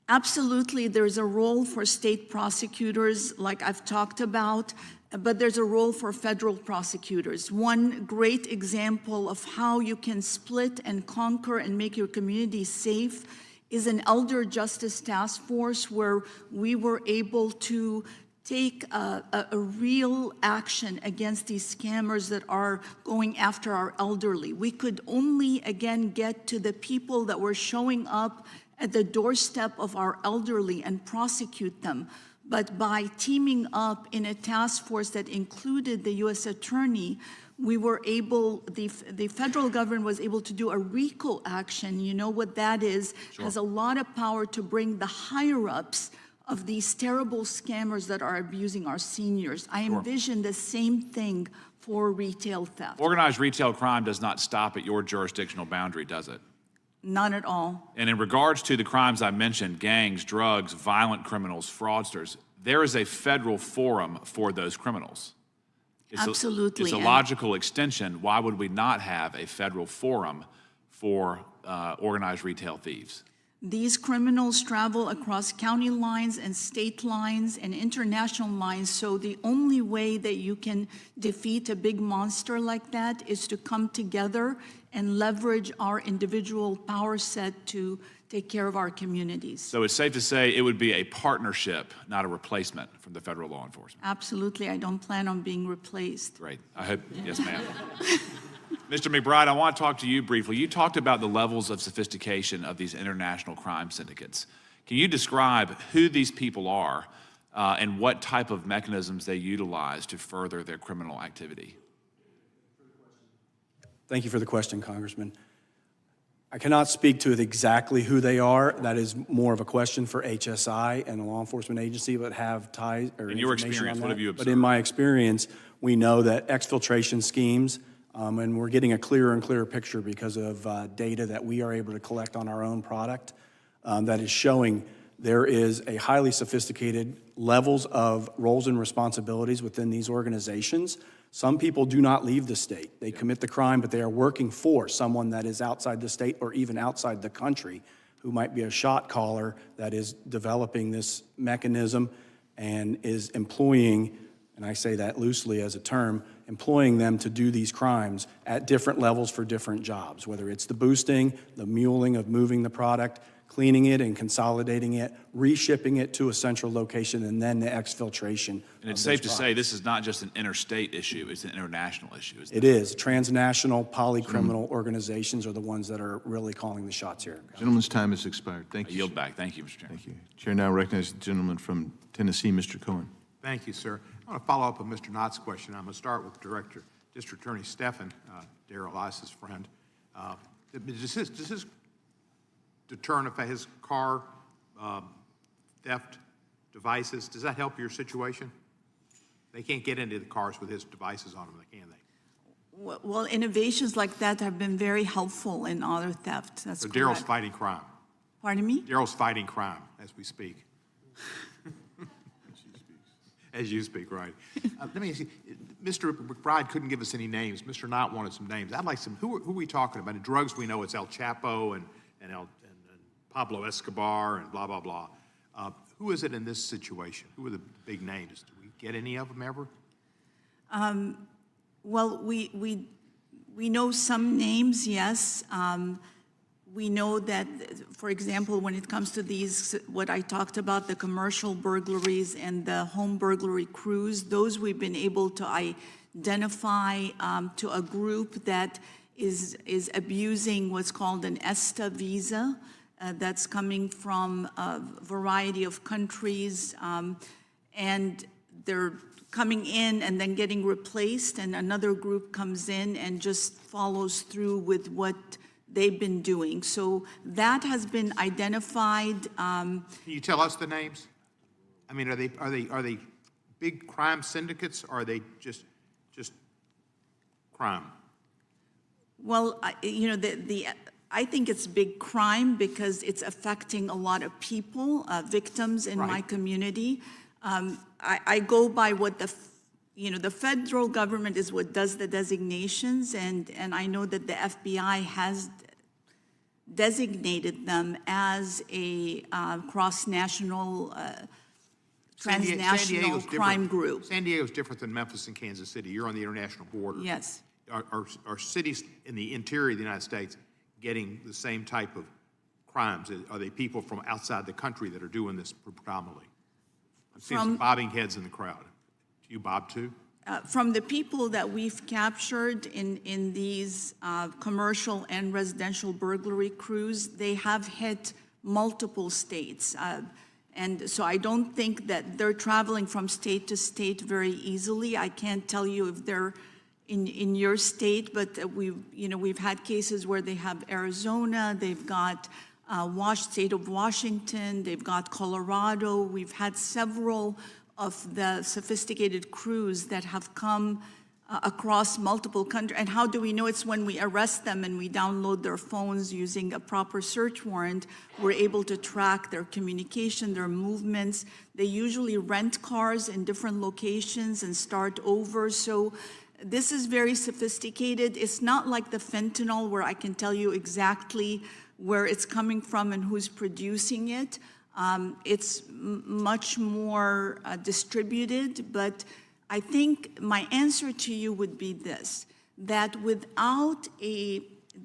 Absolutely, there's a role for state prosecutors, like I've talked about, but there's a role for federal prosecutors. One great example of how you can split and conquer and make your community safe is an elder justice task force where we were able to take a real action against these scammers that are going after our elderly. We could only, again, get to the people that were showing up at the doorstep of our elderly and prosecute them. But by teaming up in a task force that included the U.S. Attorney, we were able, the federal government was able to do a RICO action. You know what that is? Sure. Has a lot of power to bring the higher-ups of these terrible scammers that are abusing our seniors. I envision the same thing for retail theft. Organized retail crime does not stop at your jurisdictional boundary, does it? None at all. And in regards to the crimes I mentioned, gangs, drugs, violent criminals, fraudsters, there is a federal forum for those criminals. Absolutely. It's a logical extension. Why would we not have a federal forum for organized retail thieves? These criminals travel across county lines and state lines and international lines, so the only way that you can defeat a big monster like that is to come together and leverage our individual power set to take care of our communities. So it's safe to say it would be a partnership, not a replacement from the federal law enforcement. Absolutely, I don't plan on being replaced. Great. I hope, yes, ma'am. Mr. McBride, I want to talk to you briefly. You talked about the levels of sophistication of these international crime syndicates. Can you describe who these people are and what type of mechanisms they utilize to further their criminal activity? Thank you for the question, Congressman. I cannot speak to exactly who they are. That is more of a question for HSI and a law enforcement agency, but have ties or In your information experience, on what that. have you But in my experience, we know that exfiltration schemes, and we're getting a clearer and clearer picture because of data that we are able to collect on our own product that is showing there is a highly sophisticated levels of roles and responsibilities within these organizations. Some people do not leave the state. They commit the crime, but they are working for someone that is outside the state or even outside the country who might be a shot caller that is developing this mechanism and is employing, and I say that loosely as a term, employing them to do these crimes at different levels for different jobs, whether it's the boosting, the muling of moving the product, cleaning it and consolidating it, reshipping it to a central location, and then the exfiltration. And it's safe to say this is not just an interstate issue, it's an international issue. It is. Transnational polycriminal organizations are the ones that are really calling the shots here. Gentleman's time has expired. Thank I you. yield back. Thank you, Mr. Chairman. Thank you. Chair now recognizes the gentleman from Tennessee, Mr. Cohen. Thank you, sir. I want to follow up on Mr. Knott's question. I'm going to start with Director, District Attorney Stephan, Darrell Ice's friend. Does this deterrent of his car theft devices, does that help your situation? They can't get into the cars with his devices on them, can they? Well, innovations like that have been very helpful in auto theft. That's So correct. Darrell's fighting crime. Pardon me? Darrell's fighting crime as we speak. As you speak, right. Let me ask you, Mr. McBride couldn't give us any names. Mr. Knott wanted some names. I'd like some, who are we talking about? In drugs, we know it's El Chapo and Pablo Escobar and blah, blah, blah. Who is it in this situation? Who are the big names? Do we get any of them ever? Well, we know some names, yes. We know that, for example, when it comes to these, what I talked about, the commercial burglaries and the home burglary crews, those we've been able to identify to a group that is abusing what's called an ESTA visa that's coming from a variety of countries, and they're coming in and then getting replaced, and another group comes in and just follows through with what they've been doing. So that has been identified. Can you tell us the names? I mean, are they big crime syndicates, or are they just crime? Well, I think it's big crime because it's affecting a lot of people, victims in my community. I go by what the federal government is what does the designations, and I know that the FBI has designated them as a cross-national, transnational crime group. San Diego's different than Memphis and Kansas City. You're on the international border. Yes. Are cities in the interior of the United States getting the same type of crimes? Are they people from outside the country that are doing this predominantly? I've seen some bobbing heads in the crowd. Do you bob too? From the people that we've captured in these commercial and residential burglary crews, they have hit multiple states. And so I don't think that they're traveling from state to state very easily. I can't tell you if they're in your state, but we've had cases where they have Arizona, they've got state of Washington, they've got Colorado. We've had several of the sophisticated crews that have come across multiple countries. And how do we know? It's when we arrest them and we download their phones using a proper search warrant, we're able to track their communication, their movements. They usually rent cars in different locations and start over. So this is very sophisticated. It's not like the fentanyl where I can tell you exactly where it's coming from and who's producing it. It's much more distributed, but I think my answer to you would be this, that without a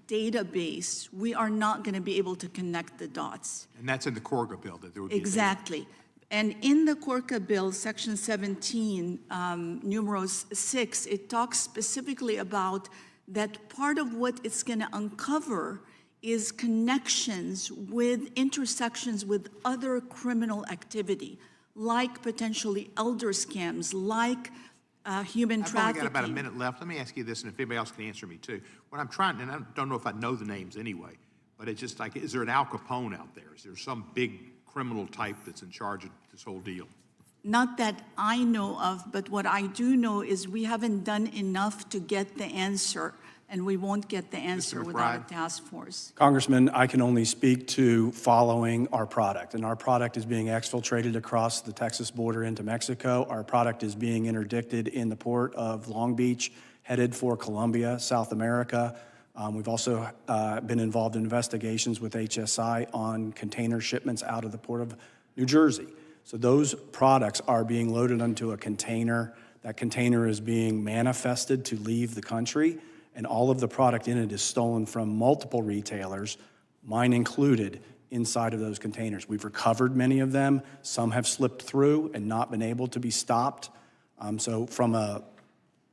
database, we are not going to be able to connect the dots. And that's in the Corga bill, that there would be. Exactly. And in the Corca bill, section 17, numeral 6, it talks specifically about that part of what it's going to uncover is connections with intersections with other criminal activity, like potentially elder scams, like human I've only trafficking. got about a minute left. Let me ask you this, and if anybody else can answer me too. What I'm trying, and I don't know if I know the names anyway, but it's just like, is there an Al Capone out there? Is there some big criminal type that's in charge of this whole deal? Not that I know of, but what I do know is we haven't done enough to get the answer, and we won't get the answer without a McBride? task force. Congressman, I can only speak to following our product, and our product is being exfiltrated across the Texas border into Mexico. Our product is being interdicted in the port of Long Beach, headed for Colombia, South America. We've also been involved in investigations with HSI on container shipments out of the port of New Jersey. So those products are being loaded onto a container. That container is being manifested to leave the country, and all of the product in it is stolen from multiple retailers, mine included, inside of those containers. We've recovered many of them. Some have slipped through and not been able to be stopped. So from a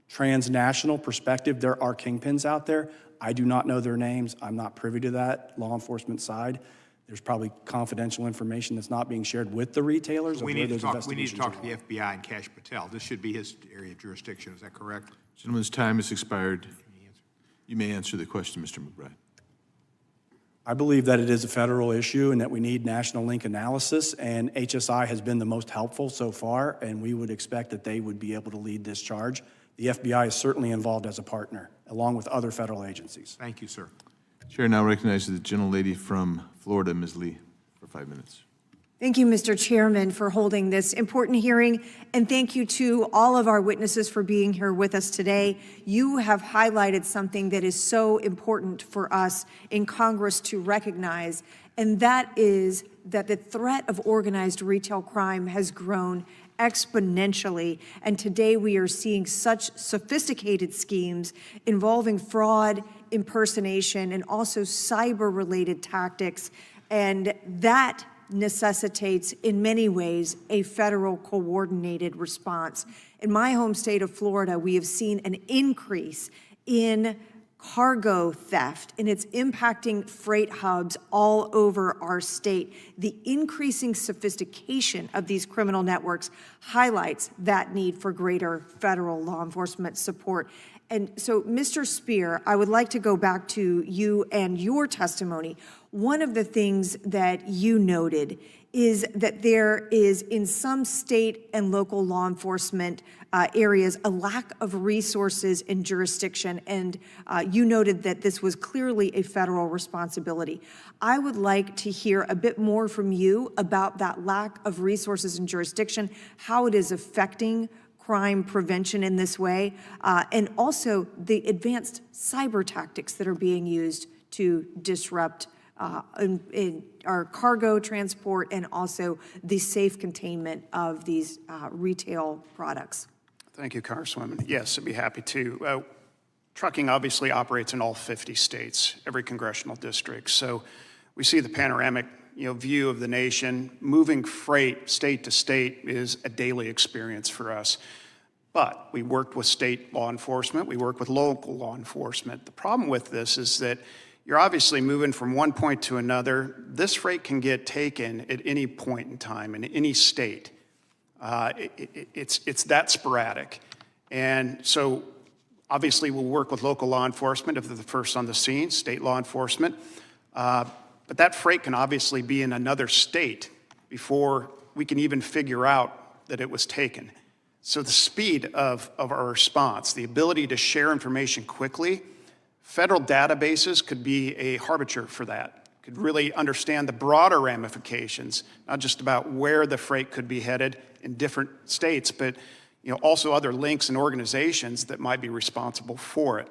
transnational perspective, there are kingpins out there. I do not know their names. I'm not privy to that law enforcement side. There's probably confidential information that's not being shared with the retailers. We need to talk to the FBI and Kash Patel. This should be his area of jurisdiction. Is that correct? Gentleman's time has expired. You may answer the question, Mr. McBride. I believe that it is a federal issue and that we need national link analysis, and HSI has been the most helpful so far, and we would expect that they would be able to lead this charge. The FBI is certainly involved as a partner, along with other federal agencies. Thank you, sir. Chair now recognizes the gentlelady from Florida, Ms. Lee, for 5 minutes. Thank you, Mr. Chairman, for holding this important hearing, and thank you to all of our witnesses for being here with us today. You have highlighted something that is so important for us in Congress to recognize, and that is that the threat of organized retail crime has grown exponentially, and today we are seeing such sophisticated schemes involving fraud, impersonation, and also cyber-related tactics, and that necessitates, in many ways, a federal coordinated response. In my home state of Florida, we have seen an increase in cargo theft, and it's impacting freight hubs all over our state. The increasing sophistication of these criminal networks highlights that need for greater federal law enforcement support. And so, Mr. Speer, I would like to go back to you and your testimony. One of the things that you noted is that there is, in some state and local law enforcement areas, a lack of resources and jurisdiction, and you noted that this was clearly a federal responsibility. I would like to hear a bit more from you about that lack of resources and jurisdiction, how it is affecting crime prevention in this way, and also the advanced cyber tactics that are being used to disrupt in our cargo transport and also the safe containment of these retail products. Thank you, Congresswoman. Yes, I'd be happy to. Trucking obviously operates in all 50 states, every congressional district. So we see the panoramic view of the nation. Moving freight state to state is a daily experience for us. But we worked with state law enforcement. We work with local law enforcement. The problem with this is that you're obviously moving from one point to another. This freight can get taken at any point in time in any state. It's that sporadic. And so obviously we'll work with local law enforcement if they're the first on the scene, state law enforcement. But that freight can obviously be in another state before we can even figure out that it was taken. So the speed of our response, the ability to share information quickly, federal databases could be a harbinger for that, could really understand the broader ramifications, not just about where the freight could be headed in different states, but also other links and organizations that might be responsible for it.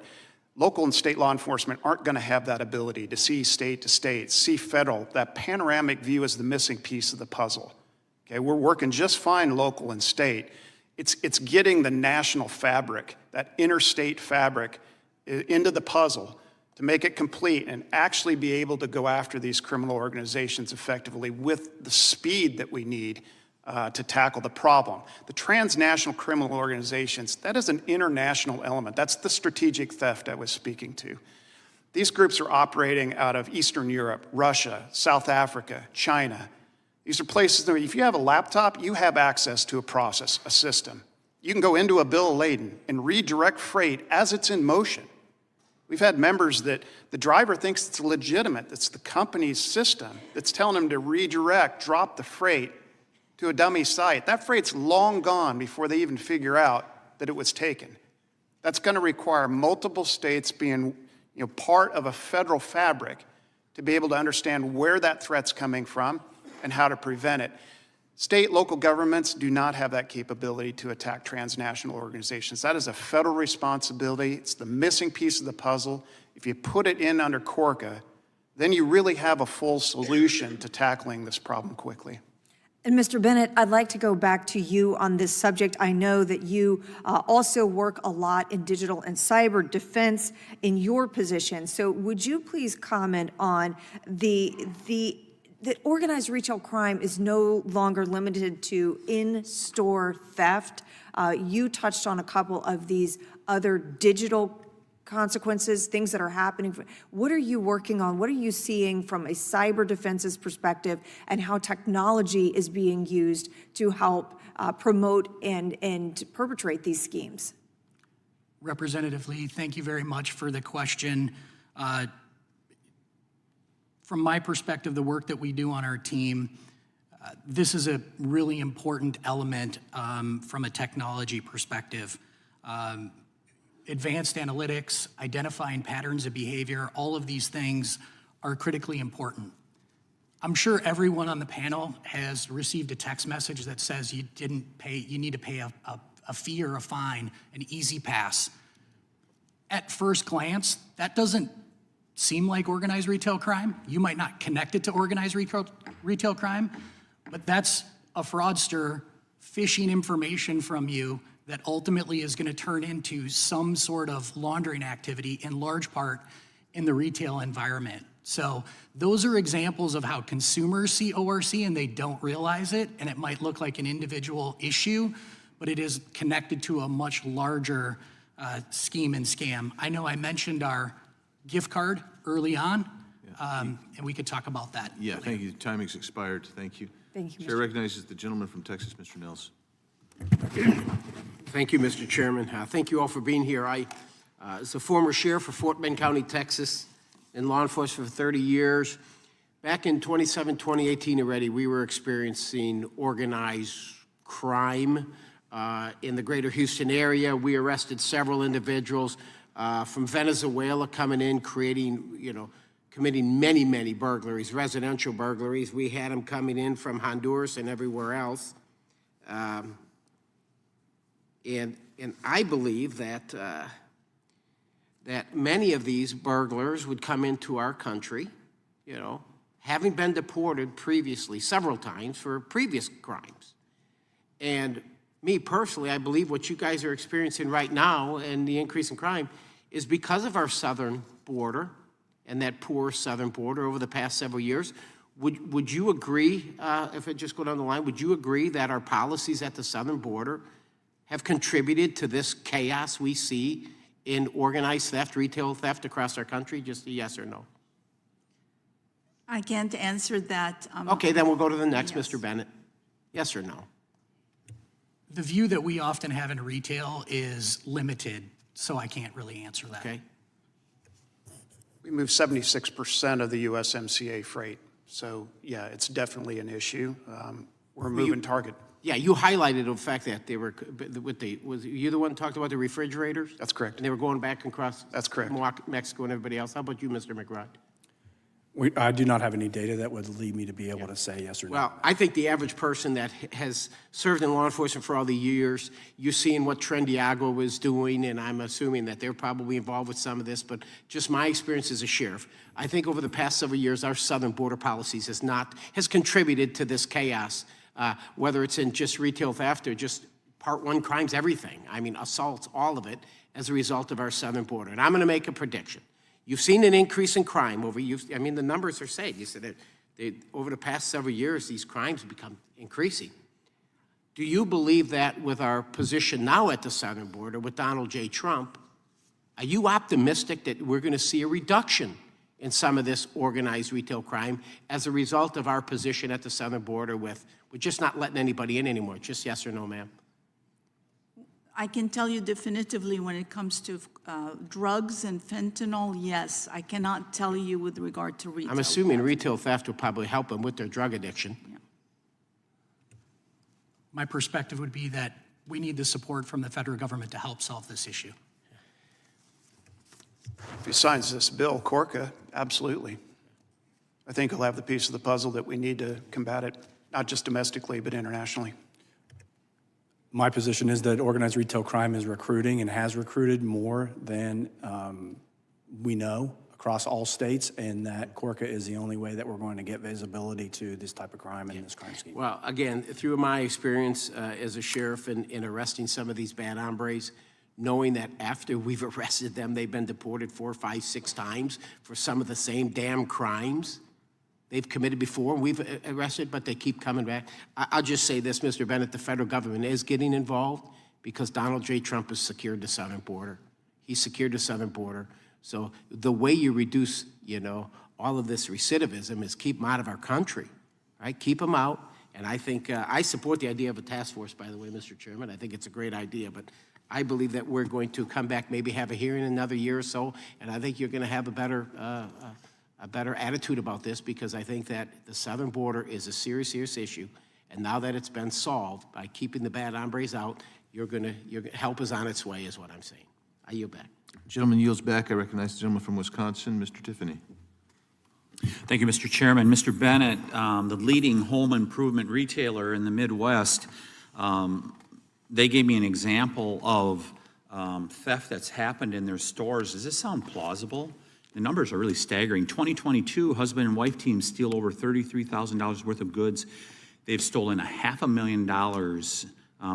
Local and state law enforcement aren't going to have that ability to see state to state, see federal. That panoramic view is the missing piece of the puzzle. Okay, we're working just fine local and state. It's getting the national fabric, that interstate fabric, into the puzzle to make it complete and actually be able to go after these criminal organizations effectively with the speed that we need to tackle the problem. The transnational criminal organizations, that is an international element. That's the strategic theft I was speaking to. These groups are operating out of Eastern Europe, Russia, South Africa, China. These are places where if you have a laptop, you have access to a process, a system. You can go into a bill of lading and redirect freight as it's in motion. We've had members that the driver thinks it's legitimate. It's the company's system that's telling them to redirect, drop the freight to a dummy site. That freight's long gone before they even figure out that it was taken. That's going to require multiple states being part of a federal fabric to be able to understand where that threat's coming from and how to prevent it. State, local governments do not have that capability to attack transnational organizations. That is a federal responsibility. It's the missing piece of the puzzle. If you put it in under CORCA, then you really have a full solution to tackling this problem quickly. And Mr. Bennett, I'd like to go back to you on this subject. I know that you also work a lot in digital and cyber defense in your position. So would you please comment on that organized retail crime is no longer limited to in-store theft? You touched on a couple of these other digital consequences, things that are happening. What are you working on? What are you seeing from a cyber defenses perspective and how technology is being used to help promote and perpetrate these schemes? Representative Lee, thank you very much for the question. From my perspective, the work that we do on our team, this is a really important element from a technology perspective. Advanced analytics, identifying patterns of behavior, all of these things are critically important. I'm sure everyone on the panel has received a text message that says you didn't pay, you need to pay a fee or a fine, an easy pass. At first glance, that doesn't seem like organized retail crime. You might not connect it to organized retail crime, but that's a fraudster phishing information from you that ultimately is going to turn into some sort of laundering activity, in large part in the retail environment. So those are examples of how consumers see ORC and they don't realize it, and it might look like an individual issue, but it is connected to a much larger scheme and scam. I know I mentioned our gift card early on, and we could talk about that. Yeah, thank you. Timing's expired. Thank you. Thank you, Chair recognizes the gentleman from Texas, Mr. Nels. Thank you, Mr. Chairman. Thank you all for being here. As a former sheriff for Fort Bend County, Texas, in law enforcement for 30 years, back in 2018 already, we were experiencing organized crime in the greater Houston area. We arrested several individuals from Venezuela coming in, committing many, many burglaries, residential burglaries. We had them coming in from Honduras and everywhere else. And I believe that that many of these burglars would come into our country, having been deported previously several times for previous crimes. And me personally, I believe what you guys are experiencing right now and the increase in crime is because of our southern border and that poor southern border over the past several years. Would you agree, if I just go down the line, would you agree that our policies at the southern border have contributed to this chaos we see in organized theft, retail theft across our country? Just a yes or no. I can't answer that. Okay, then we'll go to the next, yes. Mr. Bennett. Yes or no? The view that we often have in retail is limited, so I can't really answer that. Okay. We move 76% of the USMCA freight. So, yeah, it's definitely an issue. We're a moving target. Yeah, you highlighted the fact that they were was you the one who talked about the refrigerators? That's correct. And they were going back and across. That's correct. Mexico and everybody else. How about you, Mr. McBride? I do not have any data that would lead me to be able to say yes or no. Well, I think the average person that has served in law enforcement for all the years, you're seeing what Trendiago was doing, and I'm assuming that they're probably involved with some of this, but just my experience as a sheriff, I think over the past several years, our southern border policies has contributed to this chaos, whether it's in just retail theft or just Part 1 crimes, everything. I mean, assaults, all of it, as a result of our southern border. And I'm going to make a prediction. You've seen an increase in crime I mean, the numbers are saying, you said that over the past several years, these crimes have become increasing. Do you believe that with our position now at the southern border with Donald J. Trump, are you optimistic that we're going to see a reduction in some of this organized retail crime as a result of our position at the southern border with we're just not letting anybody in anymore? Just yes or no, ma'am? I can tell you definitively when it comes to drugs and fentanyl, yes. I cannot tell you with regard to retail. I'm assuming retail theft will probably help them with their drug addiction. Yeah. My perspective would be that we need the support from the federal government to help solve this issue. If he signs this bill, Corca, absolutely. I think he'll have the piece of the puzzle that we need to combat it, not just domestically, but internationally. My position is that organized retail crime is recruiting and has recruited more than we know across all states, and that Corca is the only way that we're going to get visibility to this type of crime and this crime scheme. Well, again, through my experience as a sheriff in arresting some of these bad hombres, knowing that after we've arrested them, they've been deported 4, 5, 6 times for some of the same damn crimes they've committed before, we've arrested, but they keep coming back. I'll just say this, Mr. Bennett, the federal government is getting involved because Donald J. Trump has secured the southern border. He secured the southern border. So the way you reduce, all of this recidivism is keep them out of our country, right? Keep them out. And I think, I support the idea of a task force, by the way, Mr. Chairman. I think it's a great idea, but I believe that we're going to come back, maybe have a hearing in another year or so, and I think you're going to have a better attitude about this, because I think that the southern border is a serious, serious issue. And now that it's been solved by keeping the bad hombres out, your help is on its way, is what I'm saying. I yield back. Gentleman yields back. I recognize the gentleman from Wisconsin, Mr. Tiffany. Thank you, Mr. Chairman. Mr. Bennett, the leading home improvement retailer in the Midwest, they gave me an example of theft that's happened in their stores. Does this sound plausible? The numbers are really staggering. 2022, husband and wife teams steal over $33,000 worth of goods. They've stolen $500,000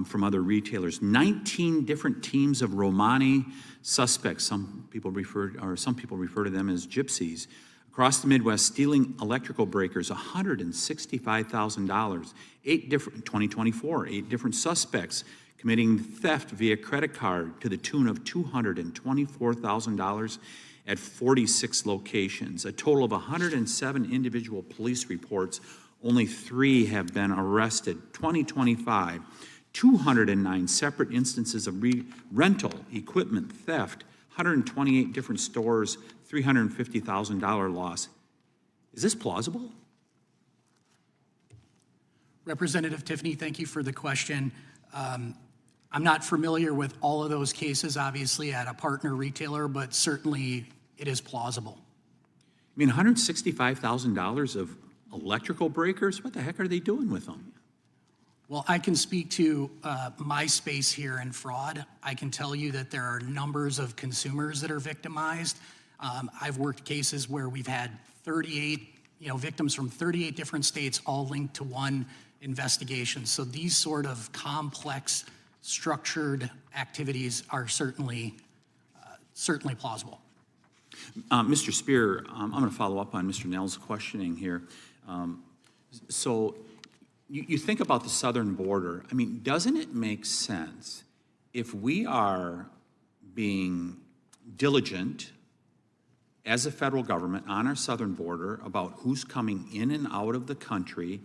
from other retailers. 19 different teams of Romani suspects. Some people refer to them as gypsies. Across the Midwest, stealing electrical breakers, $165,000. 2024, 8 different suspects committing theft via credit card to the tune of $224,000 at 46 locations. A total of 107 individual police reports. Only 3 have been arrested. 2025, 209 separate instances of rental equipment theft, 128 different stores, $350,000 loss. Is this plausible? Representative Tiffany, thank you for the question. I'm not familiar with all of those cases, obviously, at a partner retailer, but certainly it is plausible. I mean, $165,000 of electrical breakers? What the heck are they doing with them? Well, I can speak to my space here in fraud. I can tell you that there are numbers of consumers that are victimized. I've worked cases where we've had 38, victims from 38 different states all linked to one investigation. So these sort of complex, structured activities are certainly plausible. Mr. Spear, I'm going to follow up on Mr. Nell's questioning here. So you think about the southern border. I mean, doesn't it make sense if we are being diligent as a federal government on our southern border about who's coming in and out of the country,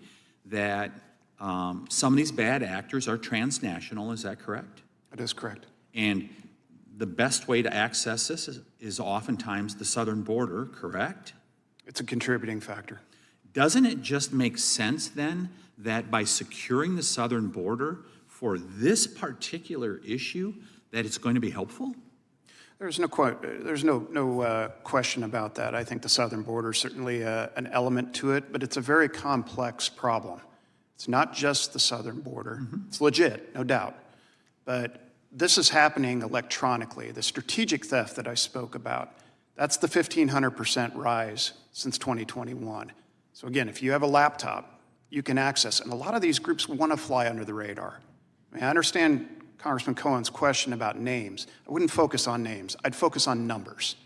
that some of these bad actors are transnational? Is that correct? That is correct. And the best way to access this is oftentimes the southern border, correct? It's a contributing factor. Doesn't it just make sense then that by securing the southern border for this particular issue, that it's going to be helpful? There's no question about that. I think the southern border is certainly an element to it, but it's a very complex problem. It's not just the southern border. It's legit, no doubt. But this is happening electronically. The strategic theft that I spoke about, that's the 1,500% rise since 2021. So again, if you have a laptop, you can access, and a lot of these groups want to fly under the radar. I mean, I understand Congressman Cohen's question about names. I wouldn't focus on names. I'd focus on numbers.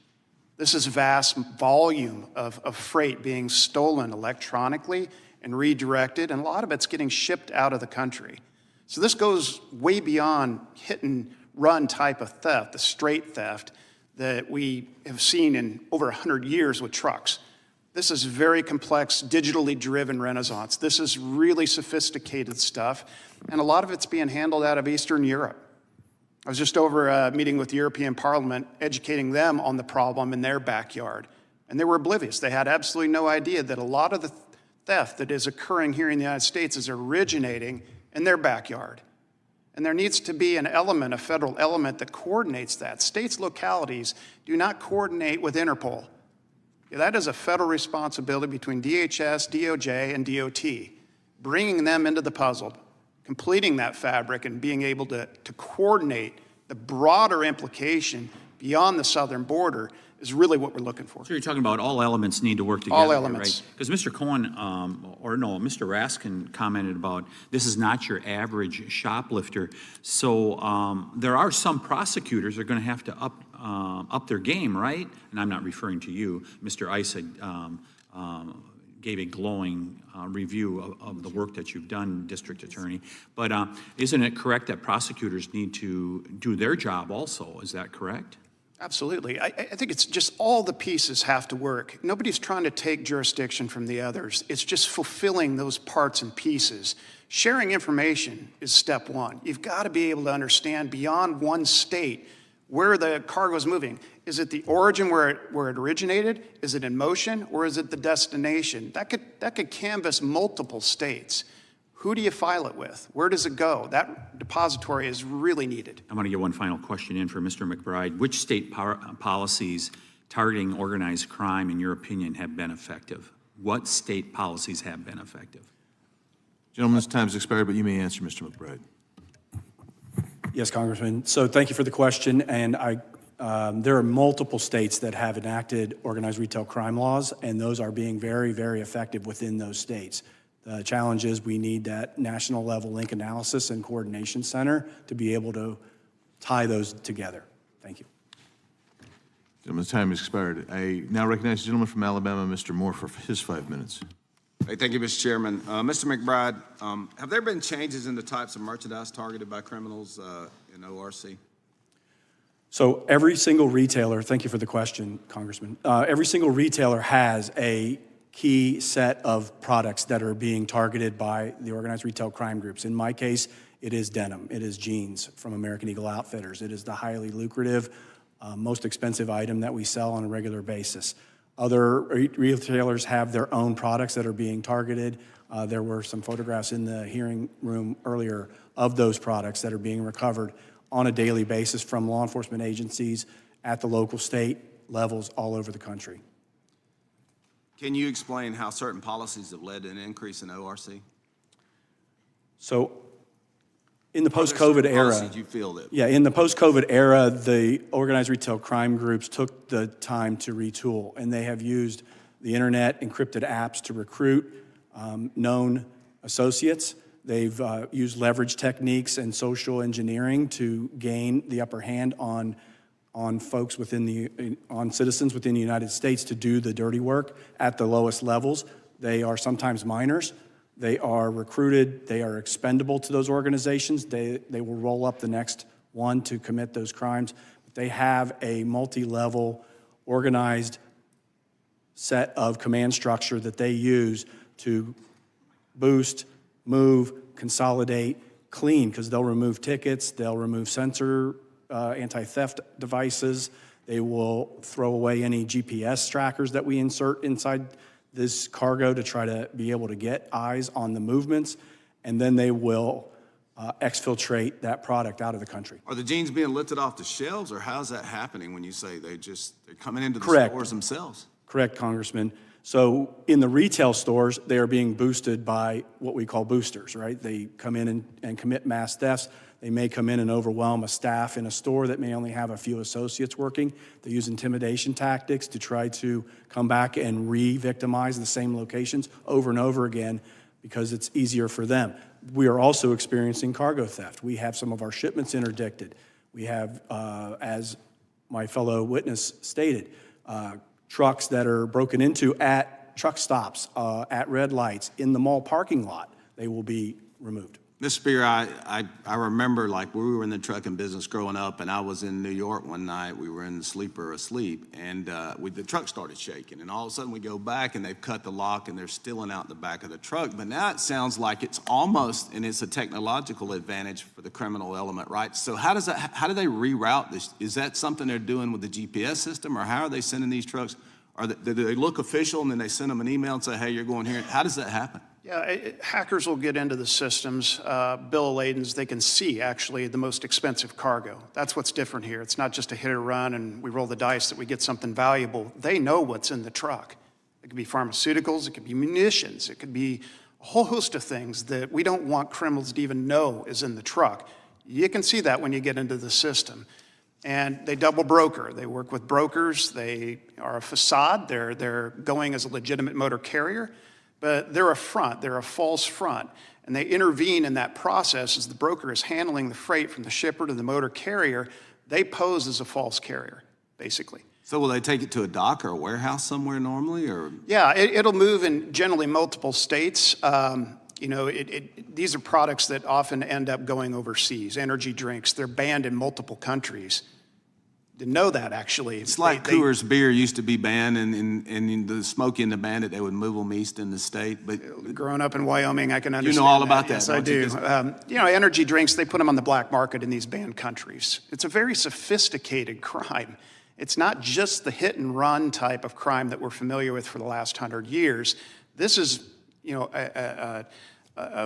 This is vast volume of freight being stolen electronically and redirected, and a lot of it's getting shipped out of the country. So this goes way beyond hit and run type of theft, the straight theft that we have seen in over 100 years with trucks. This is very complex, digitally driven renaissance. This is really sophisticated stuff, and a lot of it's being handled out of Eastern Europe. I was just over meeting with the European Parliament, educating them on the problem in their backyard, and they were oblivious. They had absolutely no idea that a lot of the theft that is occurring here in the United States is originating in their backyard. And there needs to be an element, a federal element that coordinates that. States, localities do not coordinate with Interpol. That is a federal responsibility between DHS, DOJ, and DOT. Bringing them into the puzzle, completing that fabric, and being able to coordinate the broader implication beyond the southern border is really what we're looking for. So you're talking about all elements need to work together, All elements. right? Because Mr. Cohen, Mr. Raskin commented about this is not your average shoplifter. So there are some prosecutors that are going to have to up their game, right? And I'm not referring to you. Mr. Issa gave a glowing review of the work that you've done, District Attorney. But isn't it correct that prosecutors need to do their job also? Is that correct? Absolutely. I think it's just all the pieces have to work. Nobody's trying to take jurisdiction from the others. It's just fulfilling those parts and pieces. Sharing information is step one. You've got to be able to understand beyond one state where the cargo is moving. Is it the origin where it originated? Is it in motion? Or is it the destination? That could canvass multiple states. Who do you file it with? Where does it go? That depository is really needed. I want to get one final question in for Mr. McBride. Which state policies targeting organized crime, in your opinion, have been effective? What state policies have been effective? Gentleman's time has expired, but you may answer, Mr. McBride. Yes, Congressman. So thank you for the question. And there are multiple states that have enacted organized retail crime laws, and those are being very, very effective within those states. The challenge is we need that national level link analysis and coordination center to be able to tie those together. Thank you. Gentleman's time has expired. I now recognize the gentleman from Alabama, Mr. Moore, for his 5 minutes. Hey, thank you, Mr. Chairman. Mr. McBride, have there been changes in the types of merchandise targeted by criminals in ORC? So every single retailer, thank you for the question, Congressman. Every single retailer has a key set of products that are being targeted by the organized retail crime groups. In my case, it is denim. It is jeans from American Eagle Outfitters. It is the highly lucrative, most expensive item that we sell on a regular basis. Other retailers have their own products that are being targeted. There were some photographs in the hearing room earlier of those products that are being recovered on a daily basis from law enforcement agencies at the local, state levels all over the country. Can you explain how certain policies have led to an increase in ORC? So in the post-COVID era, Policies you feel that? yeah, in the post-COVID era, the organized retail crime groups took the time to retool, and they have used the internet, encrypted apps to recruit known associates. They've used leverage techniques and social engineering to gain the upper hand on folks on citizens within the United States to do the dirty work at the lowest levels. They are sometimes minors. They are recruited. They are expendable to those organizations. They will roll up the next one to commit those crimes. They have a multi-level organized set of command structure that they use to boost, move, consolidate, clean, because they'll remove tickets, they'll remove sensor anti-theft devices. They will throw away any GPS trackers that we insert inside this cargo to try to be able to get eyes on the movements. And then they will exfiltrate that product out of the country. Are the jeans being lifted off the shelves, or how's that happening when you say they're coming into the Correct. stores themselves? Correct, Congressman. So in the retail stores, they are being boosted by what we call boosters, right? They come in and commit mass thefts. They may come in and overwhelm a staff in a store that may only have a few associates working. They use intimidation tactics to try to come back and re-victimize the same locations over and over again because it's easier for them. We are also experiencing cargo theft. We have some of our shipments interdicted. We have, as my fellow witness stated, trucks that are broken into at truck stops, at red lights, in the mall parking lot. They will be removed. Ms. Spear, I remember like we were in the trucking business growing up, and I was in New York one night. We were in the sleeper asleep, and the truck started shaking. And all of a sudden we go back, and they've cut the lock, and they're stealing out the back of the truck. But now it sounds like it's almost, and it's a technological advantage for the criminal element, right? So how do they reroute this? Is that something they're doing with the GPS system, or how are they sending these trucks? Do they look official, and then they send them an email and say, hey, you're going here? How does that happen? Yeah, hackers will get into the systems, bill of ladens. They can see, actually, the most expensive cargo. That's what's different here. It's not just a hit or run and we roll the dice that we get something valuable. They know what's in the truck. It could be pharmaceuticals, it could be munitions, it could be a whole host of things that we don't want criminals to even know is in the truck. You can see that when you get into the system. And they double broker. They work with brokers. They are a facade. They're going as a legitimate motor carrier. But they're a front, they're a false front, and they intervene in that process as the broker is handling the freight from the shipper to the motor carrier. They pose as a false carrier, basically. So will they take it to a dock or a warehouse somewhere normally, or? Yeah, it'll move in generally multiple states. These are products that often end up going overseas. Energy drinks, they're banned in multiple countries. Didn't know that, actually. It's like Coors beer used to be banned, and the Smokey and the Bandit, they would move them east in the state. But growing up in Wyoming, I can understand. You know all about that, Yes, I do. Energy drinks, they put them on the black market in these banned countries. It's a very sophisticated crime. It's not just the hit and run type of crime that we're familiar with for the last 100 years. This is, a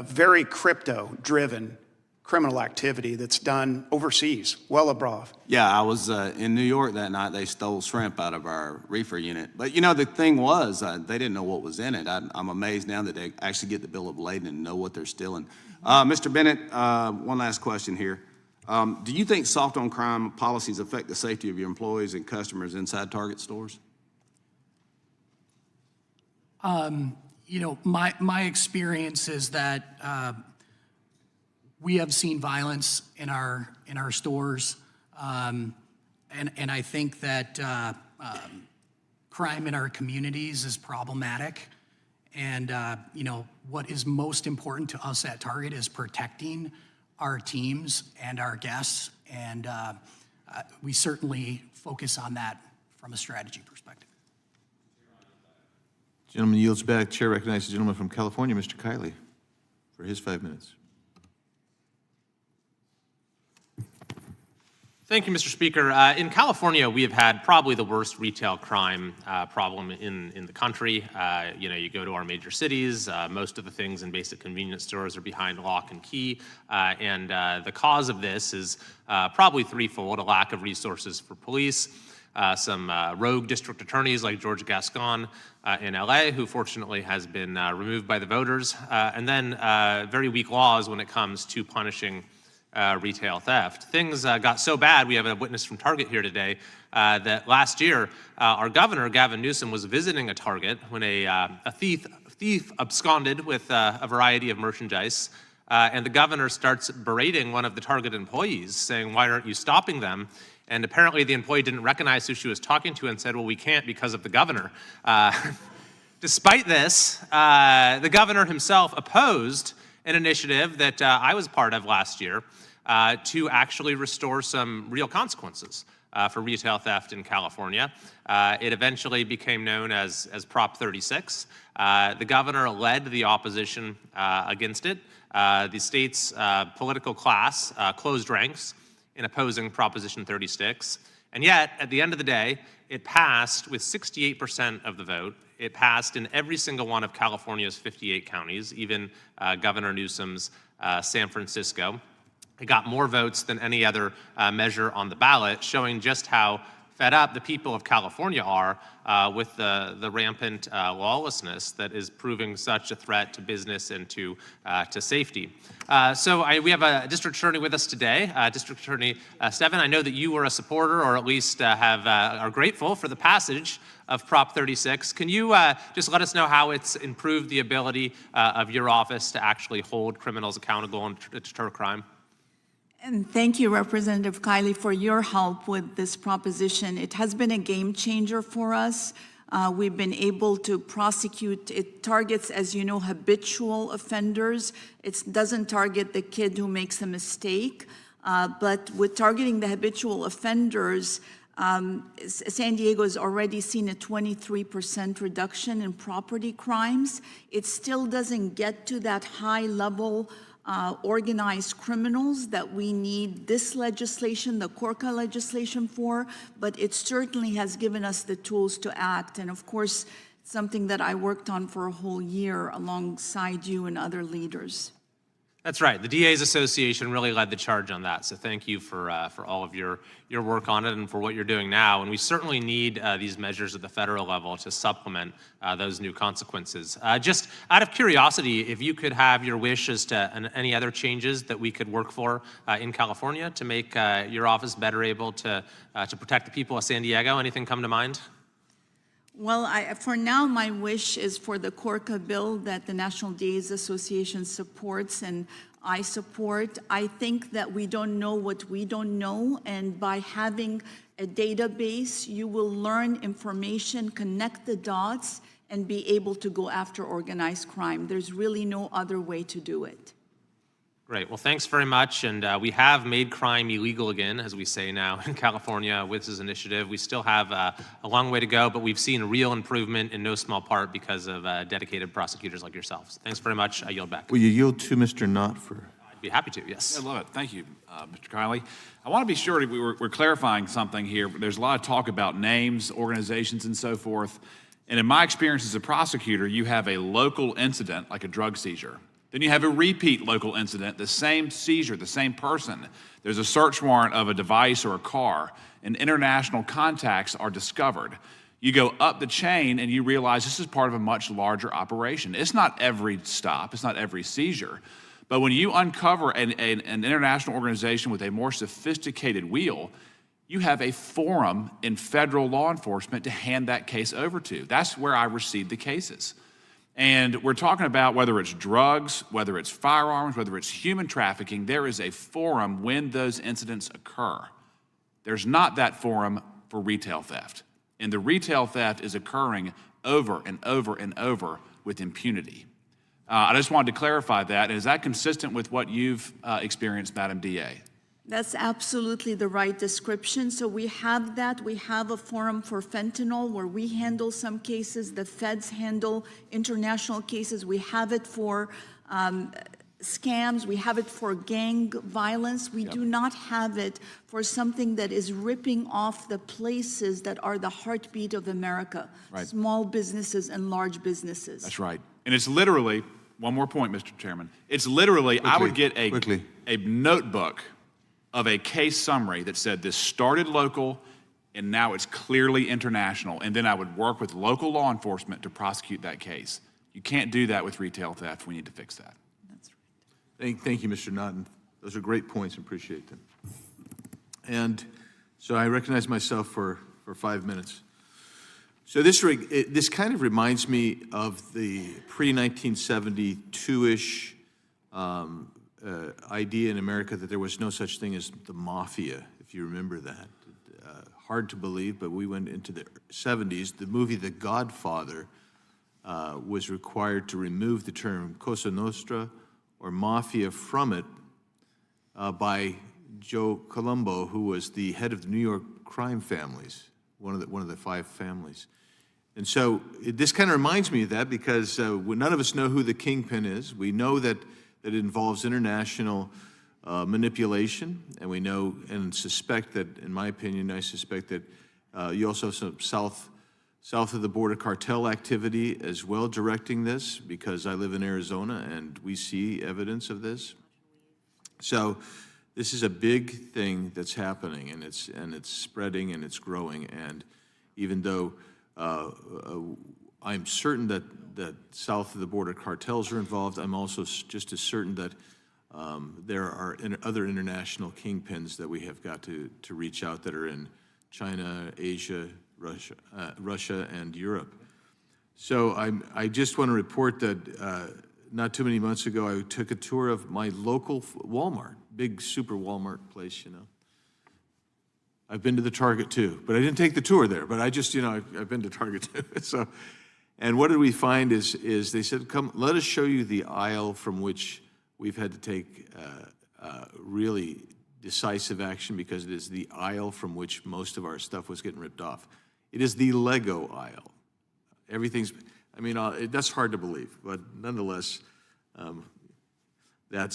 very crypto-driven criminal activity that's done overseas, well above. yeah, I was in New York that night. They stole shrimp out of our reefer unit. But the thing was, they didn't know what was in it. I'm amazed now that they actually get the bill of lading and know what they're stealing. Mr. Bennett, one last question here. Do you think soft on crime policies affect the safety of your employees and customers inside Target stores? My experience is that we have seen violence in our stores, and I think that crime in our communities is problematic. And what is most important to us at Target is protecting our teams and our guests, and we certainly focus on that from a strategy perspective. Gentleman yields back. Chair recognizes the gentleman from California, Mr. Kiley, for his 5 minutes. Thank you, Mr. Speaker. In California, we have had probably the worst retail crime problem in the country. You go to our major cities, most of the things in basic convenience stores are behind lock and key, and the cause of this is probably threefold: a lack of resources for police, some rogue district attorneys like George Gascon in LA, who fortunately has been removed by the voters, and then very weak laws when it comes to punishing retail theft. Things got so bad, we have a witness from Target here today, that last year our governor, Gavin Newsom, was visiting a Target when a thief absconded with a variety of merchandise, and the governor starts berating one of the Target employees, saying, "Why aren't you stopping them?" And apparently the employee didn't recognize who she was talking to and said, "Well, we can't because of the governor." Despite this, the governor himself opposed an initiative that I was part of last year to actually restore some real consequences for retail theft in California. It eventually became known as Prop 36. The governor led the opposition against it. The state's political class closed ranks in opposing Proposition 36. And yet, at the end of the day, it passed with 68% of the vote. It passed in every single one of California's 58 counties, even Governor Newsom's San Francisco. It got more votes than any other measure on the ballot, showing just how fed up the people of California are with the rampant lawlessness that is proving such a threat to business and to safety. We have a district attorney with us today, District Attorney Steven. I know that you were a supporter, or at least are grateful for the passage of Prop 36. Can you just let us know how it's improved the ability of your office to actually hold criminals accountable and deter crime? And thank you, Representative Kiley, for your help with this proposition. It has been a game changer for us. We've been able to prosecute. It targets, as you know, habitual offenders. It doesn't target the kid who makes a mistake. But with targeting the habitual offenders, San Diego has already seen a 23% reduction in property crimes. It still doesn't get to that high level organized criminals that we need this legislation, the Corca legislation for, but it certainly has given us the tools to act. And of course, something that I worked on for a whole year alongside you and other leaders. That's right. The DA's Association really led the charge on that. So thank you for all of your work on it and for what you're doing now. And we certainly need these measures at the federal level to supplement those new consequences. Just out of curiosity, if you could have your wish as to any other changes that we could work for in California to make your office better able to protect the people of San Diego, anything come to mind? Well, for now, my wish is for the Corca bill that the National DA's Association supports and I support. I think that we don't know what we don't know, and by having a database, you will learn information, connect the dots, and be able to go after organized crime. There's really no other way to do it. Great. Well, thanks very much. And we have made crime illegal again, as we say now in California with this initiative. We still have a long way to go, but we've seen real improvement in no small part because of dedicated prosecutors like yourselves. Thanks very much. I yield back. Will you yield to Mr. Knott for? I'd be happy to, yes. I love it. Thank you, Mr. Kiley. I want to be sure that we're clarifying something here. There's a lot of talk about names, organizations, and so forth. And in my experience as a prosecutor, you have a local incident like a drug seizure. Then you have a repeat local incident, the same seizure, the same person. There's a search warrant of a device or a car, and international contacts are discovered. You go up the chain and you realize this is part of a much larger operation. It's not every stop, it's not every seizure. But when you uncover an international organization with a more sophisticated wheel, you have a forum in federal law enforcement to hand that case over to. That's where I receive the cases. And we're talking about whether it's drugs, whether it's firearms, whether it's human trafficking, there is a forum when those incidents occur. There's not that forum for retail theft. And the retail theft is occurring over and over and over with impunity. I just wanted to clarify that. Is that consistent with what you've experienced, Madam DA? That's absolutely the right description. So we have that. We have a forum for fentanyl where we handle some cases. The feds handle international cases. We have it for scams. We have it for gang violence. We do not have it for something that is ripping off the places that are the heartbeat of America, right. Small businesses and large businesses. That's right. And it's literally, one more point, Mr. Chairman, it's literally, I would get a notebook of a case summary that said this started local and now it's clearly international, and then I would work with local law enforcement to prosecute that case. You can't do that with retail theft. We need to fix that. That's right. Thank you, Mr. Naughton. Those are great points. Appreciate them. And so I recognize myself for 5 minutes. So this kind of reminds me of the pre-1972-ish idea in America that there was no such thing as the mafia, if you remember that. Hard to believe, but we went into the 70s. The movie The Godfather was required to remove the term Cosa Nostra or mafia from it by Joe Colombo, who was the head of the New York crime families, one of the 5 families. And so this kind of reminds me of that because none of us know who the kingpin is. We know that it involves international manipulation, and we know and suspect that, in my opinion, I suspect that you also have some south of the border cartel activity as well directing this, because I live in Arizona and we see evidence of this. So this is a big thing that's happening, and it's spreading and it's growing. And even though I'm certain that south of the border cartels are involved, I'm also just as certain that there are other international kingpins that we have got to reach out that are in China, Asia, Russia, and Europe. So I just want to report that not too many months ago, I took a tour of my local Walmart, big super Walmart place, you know. I've been to the Target too, but I didn't take the tour there, but I just, you know, I've been to Target too. So, and what did we find is they said, come, let us show you the aisle from which we've had to take really decisive action, because it is the aisle from which most of our stuff was getting ripped off. It is the Lego aisle. Everything's, I mean, that's hard to believe, but nonetheless,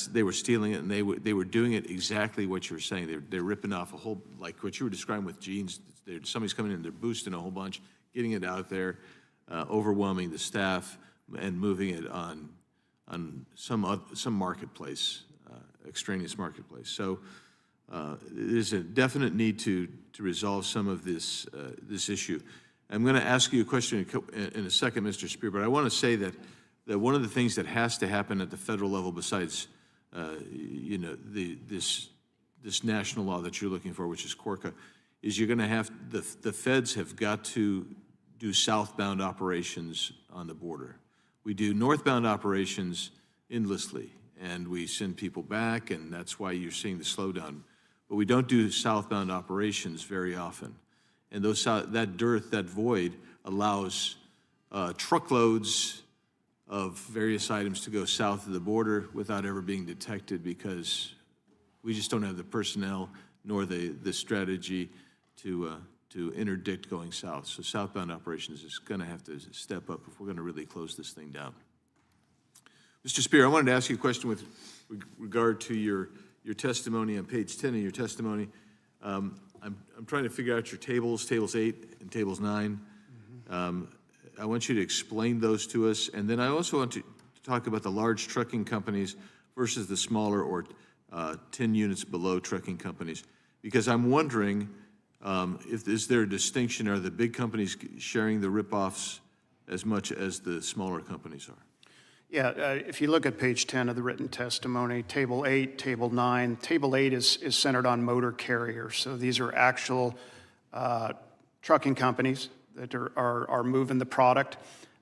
they were stealing it, and they were doing it exactly what you were saying. They're ripping off a whole, like what you were describing with jeans. Somebody's coming in, they're boosting a whole bunch, getting it out there, overwhelming the staff, and moving it on some marketplace, extraneous marketplace. So there's a definite need to resolve some of this issue. I'm going to ask you a question in a second, Mr. Spear, but I want to say that one of the things that has to happen at the federal level, besides you know, this national law that you're looking for, which is CORCA, is you're going to have the feds have got to do southbound operations on the border. We do northbound operations endlessly, and we send people back, and that's why you're seeing the slowdown. But we don't do southbound operations very often. And that dearth, that void, allows truckloads of various items to go south of the border without ever being detected, because we just don't have the personnel nor the strategy to interdict going south. So southbound operations is going to have to step up if we're going to really close this thing down. Mr. Spear, I wanted to ask you a question with regard to your testimony on page 10 of your testimony. I'm trying to figure out your tables 8 and tables 9. I want you to explain those to us, and then I also want to talk about the large trucking companies versus the smaller or 10 units below trucking companies, because I'm wondering is there a distinction? Are the big companies sharing the rip-offs as much as the smaller companies are? Yeah, if you look at page 10 of the written testimony, table 8, table 9, table 8 is centered on motor carriers. So these are actual trucking companies that are moving the product.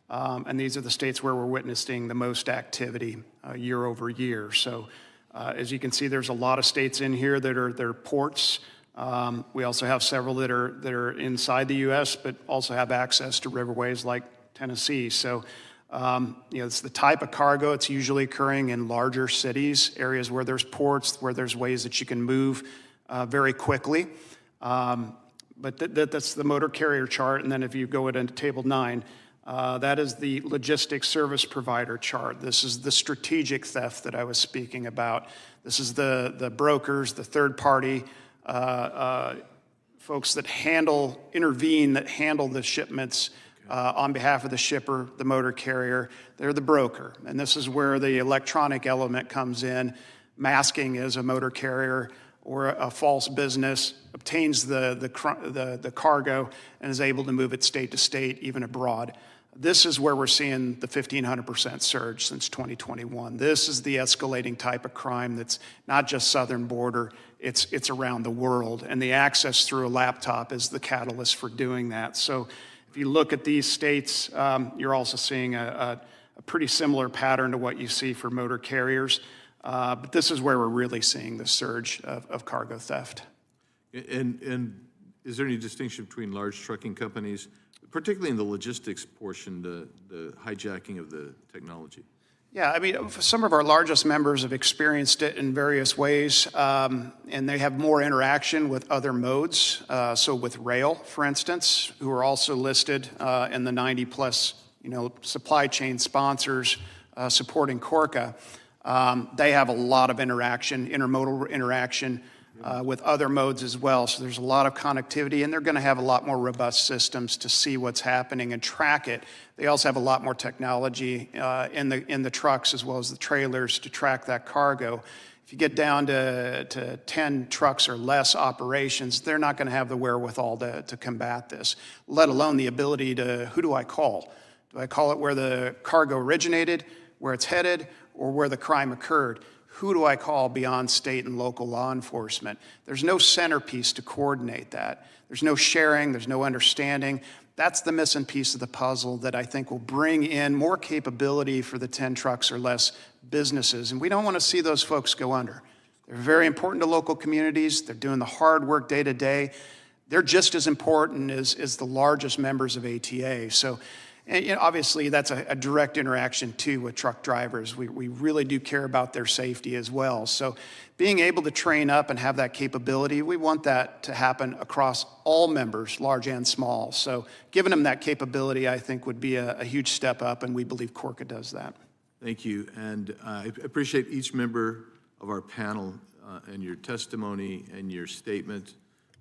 And these are the states where we're witnessing the most activity year over year. So as you can see, there's a lot of states in here that are ports. We also have several that are inside the U.S., but also have access to riverways like Tennessee. So you know, it's the type of cargo. It's usually occurring in larger cities, areas where there's ports, where there's ways that you can move very quickly. But that's the motor carrier chart. And then if you go into table 9, that is the logistics service provider chart. This is the strategic theft that I was speaking about. This is the brokers, the third-party folks that intervene, that handle the shipments on behalf of the shipper, the motor carrier. They're the broker. And this is where the electronic element comes in, masking as a motor carrier or a false business, obtains the cargo and is able to move it state to state, even abroad. This is where we're seeing the 1,500% surge since 2021. This is the escalating type of crime that's not just southern border, it's around the world. And the access through a laptop is the catalyst for doing that. So if you look at these states, you're also seeing a pretty similar pattern to what you see for motor carriers. But this is where we're really seeing the surge of cargo theft. And is there any distinction between large trucking companies, particularly in the logistics portion, the hijacking of the technology? Yeah, I mean, some of our largest members have experienced it in various ways, and they have more interaction with other modes. So with rail, for instance, who are also listed in the 90-plus, supply chain sponsors supporting CORCA. They have a lot of interaction, intermodal interaction with other modes as well. So there's a lot of connectivity, and they're going to have a lot more robust systems to see what's happening and track it. They also have a lot more technology in the trucks as well as the trailers to track that cargo. If you get down to 10 trucks or less operations, they're not going to have the wherewithal to combat this, let alone the ability to, who do I call? Do I call it where the cargo originated, where it's headed, or where the crime occurred? Who do I call beyond state and local law enforcement? There's no centerpiece to coordinate that. There's no sharing, there's no understanding. That's the missing piece of the puzzle that I think will bring in more capability for the 10 trucks or less businesses. And we don't want to see those folks go under. They're very important to local communities. They're doing the hard work day to day. They're just as important as the largest members of ATA. So, and, obviously, that's a direct interaction, too, with truck drivers. We really do care about their safety as well. So being able to train up and have that capability, we want that to happen across all members, large and small. So giving them that capability, I think, would be a huge step up, and we believe Corca does that. Thank you. And I appreciate each member of our panel and your testimony and your statement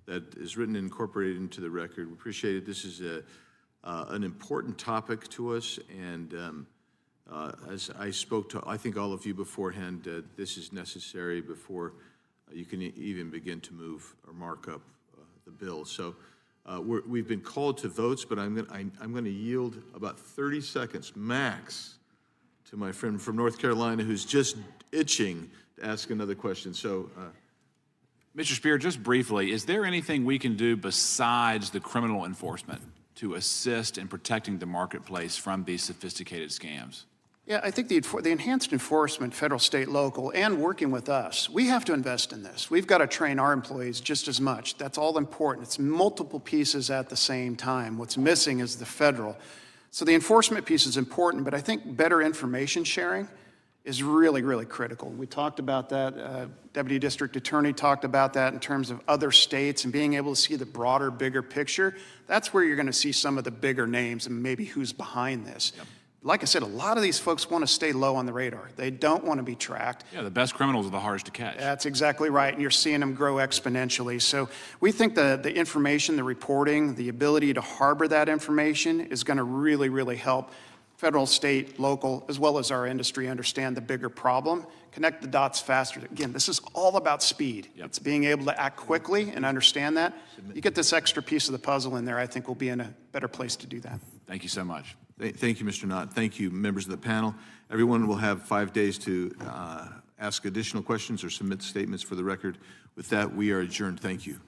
that is written and incorporated into the record. We appreciate it. This is an important topic to us, and as I spoke to, I think, all of you beforehand, this is necessary before you can even begin to move or mark up the bill. So we've been called to votes, but I'm going to yield about 30 seconds max to my friend from North Carolina who's just itching to ask another question. So, Mr. Spear, just briefly, is there anything we can do besides the criminal enforcement to assist in protecting the marketplace from these sophisticated scams? Yeah, I think the enhanced enforcement, federal, state, local, and working with us, we have to invest in this. We've got to train our employees just as much. That's all important. It's multiple pieces at the same time. What's missing is the federal. So the enforcement piece is important, but I think better information sharing is really, really critical. We talked about that. Deputy District Attorney talked about that in terms of other states and being able to see the broader, bigger picture. That's where you're going to see some of the bigger names and maybe who's behind this. Yep. Like I said, a lot of these folks want to stay low on the radar. They don't want to be tracked. Yeah, the best criminals are the hardest to catch. That's exactly right, and you're seeing them grow exponentially. So we think the information, the reporting, the ability to harbor that information is going to really, really help federal, state, local, as well as our industry understand the bigger problem, connect the dots faster. Again, this is all about speed. Yep. It's being able to act quickly and understand that. You get this extra piece of the puzzle in there, I think we'll be in a better place to do that. Thank you so much. Thank you, Mr. Knott. Thank you, members of the panel. Everyone will have 5 days to ask additional questions or submit statements for the record. With that, we are adjourned. Thank you.